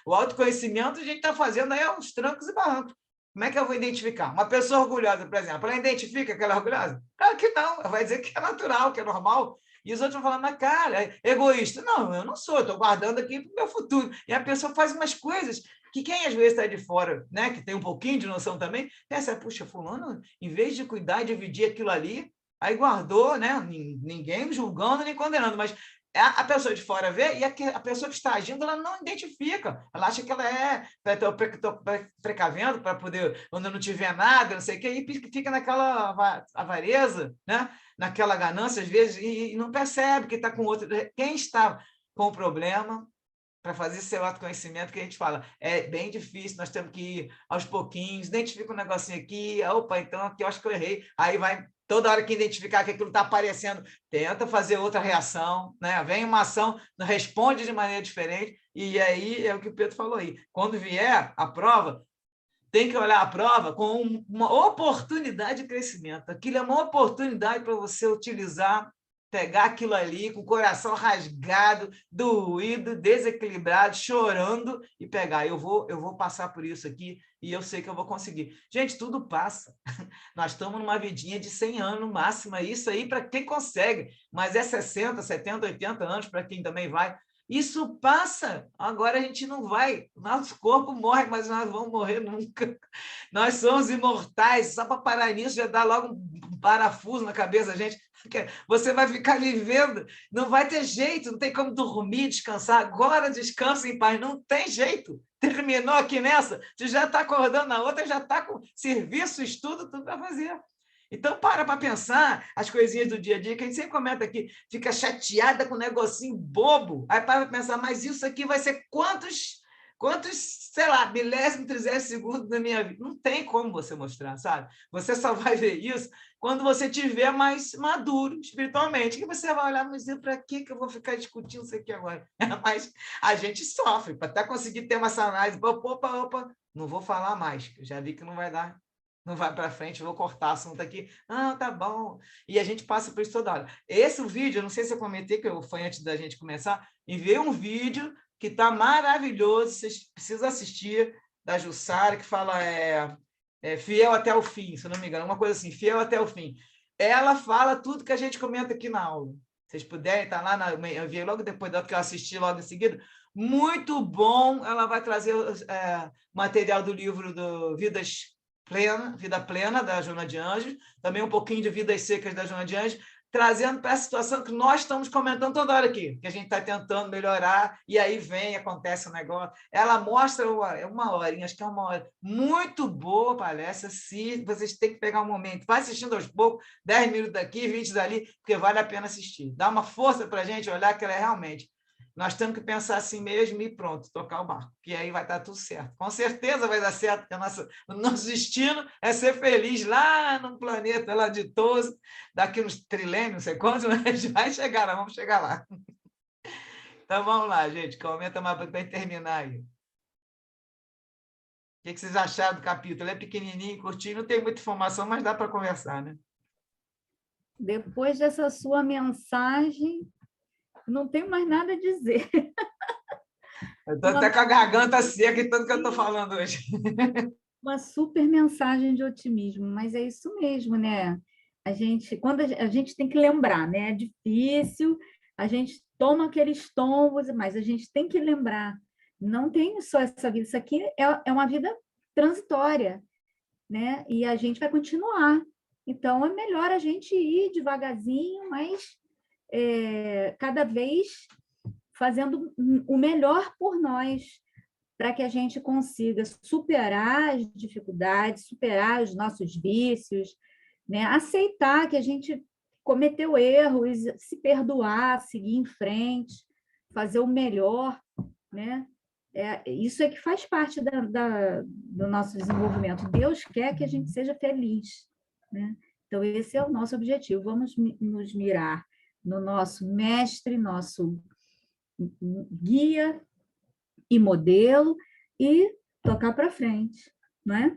o autoconhecimento a gente está fazendo aí aos trancos e barrancos. Como é que eu vou identificar? Uma pessoa orgulhosa, por exemplo, ela identifica que ela é orgulhosa? Claro que não, ela vai dizer que é natural, que é normal. E os outros vão falar, mas cara, é egoísta. Não, eu não sou, estou guardando aqui para o meu futuro. E a pessoa faz umas coisas que quem às vezes está de fora, né, que tem um pouquinho de noção também, pensa, puxa, fulano, em vez de cuidar e dividir aquilo ali, aí guardou, né? Ninguém julgando nem condenando, mas a pessoa de fora vê e a pessoa que está agindo, ela não identifica. Ela acha que ela estou precavendo para poder, quando não tiver nada, não sei o quê, e fica naquela avareza, né? Naquela ganância, às vezes, e não percebe que está com outro. Quem está com o problema, para fazer seu autoconhecimento, que a gente fala, é bem difícil, nós temos que ir aos pouquinhos, identifica um negocinho aqui, opa, então aqui eu acho que eu errei, aí vai, toda hora que identificar que aquilo está aparecendo, tenta fazer outra reação, né? Vem uma ação, responde de maneira diferente, e aí é o que o Pedro falou aí, quando vier a prova, tem que olhar a prova como uma oportunidade de crescimento, aquilo é uma oportunidade para você utilizar pegar aquilo ali com o coração rasgado, doído, desequilibrado, chorando e pegar. Eu vou passar por isso aqui e eu sei que eu vou conseguir. Gente, tudo passa. Nós estamos numa vidinha de 100 anos no máximo, isso aí para quem consegue, mas é 60, 70, 80 anos para quem também vai. Isso passa, agora a gente não vai, nosso corpo morre, mas nós vamos morrer nunca. Nós somos imortais, só para parar nisso já dá logo um parafuso na cabeça da gente. Você vai ficar vivendo, não vai ter jeito, não tem como dormir, descansar. Agora descansa em paz, não tem jeito. Terminou aqui nessa, você já está acordando na outra, já está com serviço, estudo, tudo para fazer. Então, para pensar as coisinhas do dia a dia, que a gente sempre comenta aqui, fica chateada com um negocinho bobo, aí para pensar, mas isso aqui vai ser quantos, sei lá, milésimo, trigésimo segundo da minha vida? Não tem como você mostrar, sabe? Você só vai ver isso quando você estiver mais maduro espiritualmente, que você vai olhar e dizer, para que eu vou ficar discutindo isso aqui agora? Mas a gente sofre, para até conseguir ter uma análise, opa, não vou falar mais, já vi que não vai dar. Não vai para frente, vou cortar o assunto aqui. Ah, tá bom. E a gente passa por isso toda hora. Esse vídeo, eu não sei se eu comentei, que foi antes da gente começar, enviei um vídeo que está maravilhoso, vocês precisam assistir, da Jussara, que fala fiel até o fim, se eu não me engano, uma coisa assim, fiel até o fim. Ela fala tudo que a gente comenta aqui na aula. Se vocês puderem, tá lá, eu enviei logo depois da que eu assisti, logo em seguida. Muito bom, ela vai trazer material do livro do Vida Plena, da Joana de Anjos, também um pouquinho de Vidas Secas, da Joana de Anjos, trazendo para a situação que nós estamos comentando toda hora aqui, que a gente está tentando melhorar, e aí acontece um negócio. Ela mostra uma horinha, acho que é uma hora, muito boa a palestra, se vocês têm que pegar um momento, vai assistindo aos poucos, 10 minutos daqui, 20 dali, porque vale a pena assistir. Dá uma força para a gente olhar que ela é realmente... Nós temos que pensar assim mesmo e pronto, tocar o barco, que aí vai estar tudo certo. Com certeza vai dar certo, porque o nosso destino é ser feliz lá num planeta lá ditoso, daqui uns trilênios, não sei quantos, mas vai chegar, nós vamos chegar lá. Então vamos lá, gente, comenta mais para terminar aí. O que vocês acharam do capítulo? Ele é pequenininho, curtinho, não tem muita informação, mas dá para conversar, né? Depois dessa sua mensagem, não tenho mais nada a dizer. Eu estou até com a garganta seca e tanto que eu estou falando hoje. Uma super mensagem de otimismo, mas é isso mesmo, né? Quando a gente tem que lembrar, né? É difícil, a gente toma aqueles tombos, mas a gente tem que lembrar, não tem só essa vida, isso aqui é uma vida transitória, né? E a gente vai continuar. Então, é melhor a gente ir devagarzinho, mas cada vez fazendo o melhor por nós, para que a gente consiga superar as dificuldades, superar os nossos vícios, né? Aceitar que a gente cometeu erros, se perdoar, seguir em frente, fazer o melhor, né? Isso é que faz parte do nosso desenvolvimento. Deus quer que a gente seja feliz, né? Então, esse é o nosso objetivo. Vamos nos mirar no nosso mestre, nosso guia e modelo e tocar para frente, não é?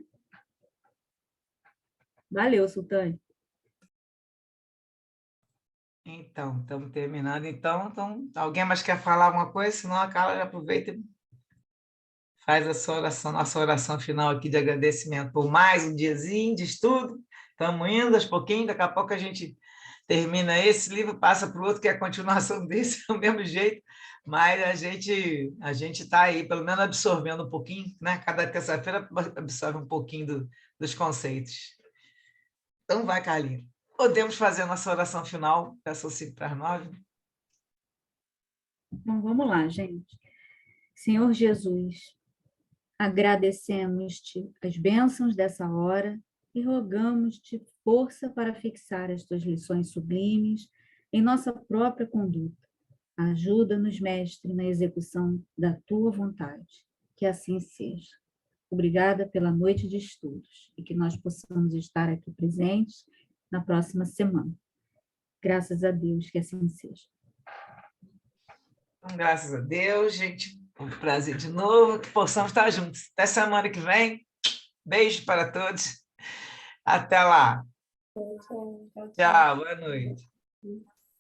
Valeu, Sultane. Então, estamos terminando. Então, alguém mais quer falar alguma coisa? Senão a Carla já aproveita e faz a sua oração, nossa oração final aqui de agradecimento por mais um diazinho de estudo. Estamos indo aos pouquinhos, daqui a pouco a gente termina esse livro, passa para o outro, que é a continuação desse, do mesmo jeito, mas a gente está aí, pelo menos absorvendo um pouquinho, né? Cada terça-feira absorve um pouquinho dos conceitos. Então vai, Carlinhos. Podemos fazer a nossa oração final, peço 5 para as 9. Então, vamos lá, gente. Senhor Jesus, agradecemos-te as bênçãos dessa hora e rogamos-te força para fixar as tuas lições sublimes em nossa própria conduta. Ajuda-nos, Mestre, na execução da tua vontade. Que assim seja. Obrigada pela noite de estudos e que nós possamos estar aqui presentes na próxima semana. Graças a Deus, que assim seja. Então, graças a Deus, gente. Um prazer de novo, que possamos estar juntos. Até semana que vem. Beijo para todos. Até lá. Tchau, boa noite.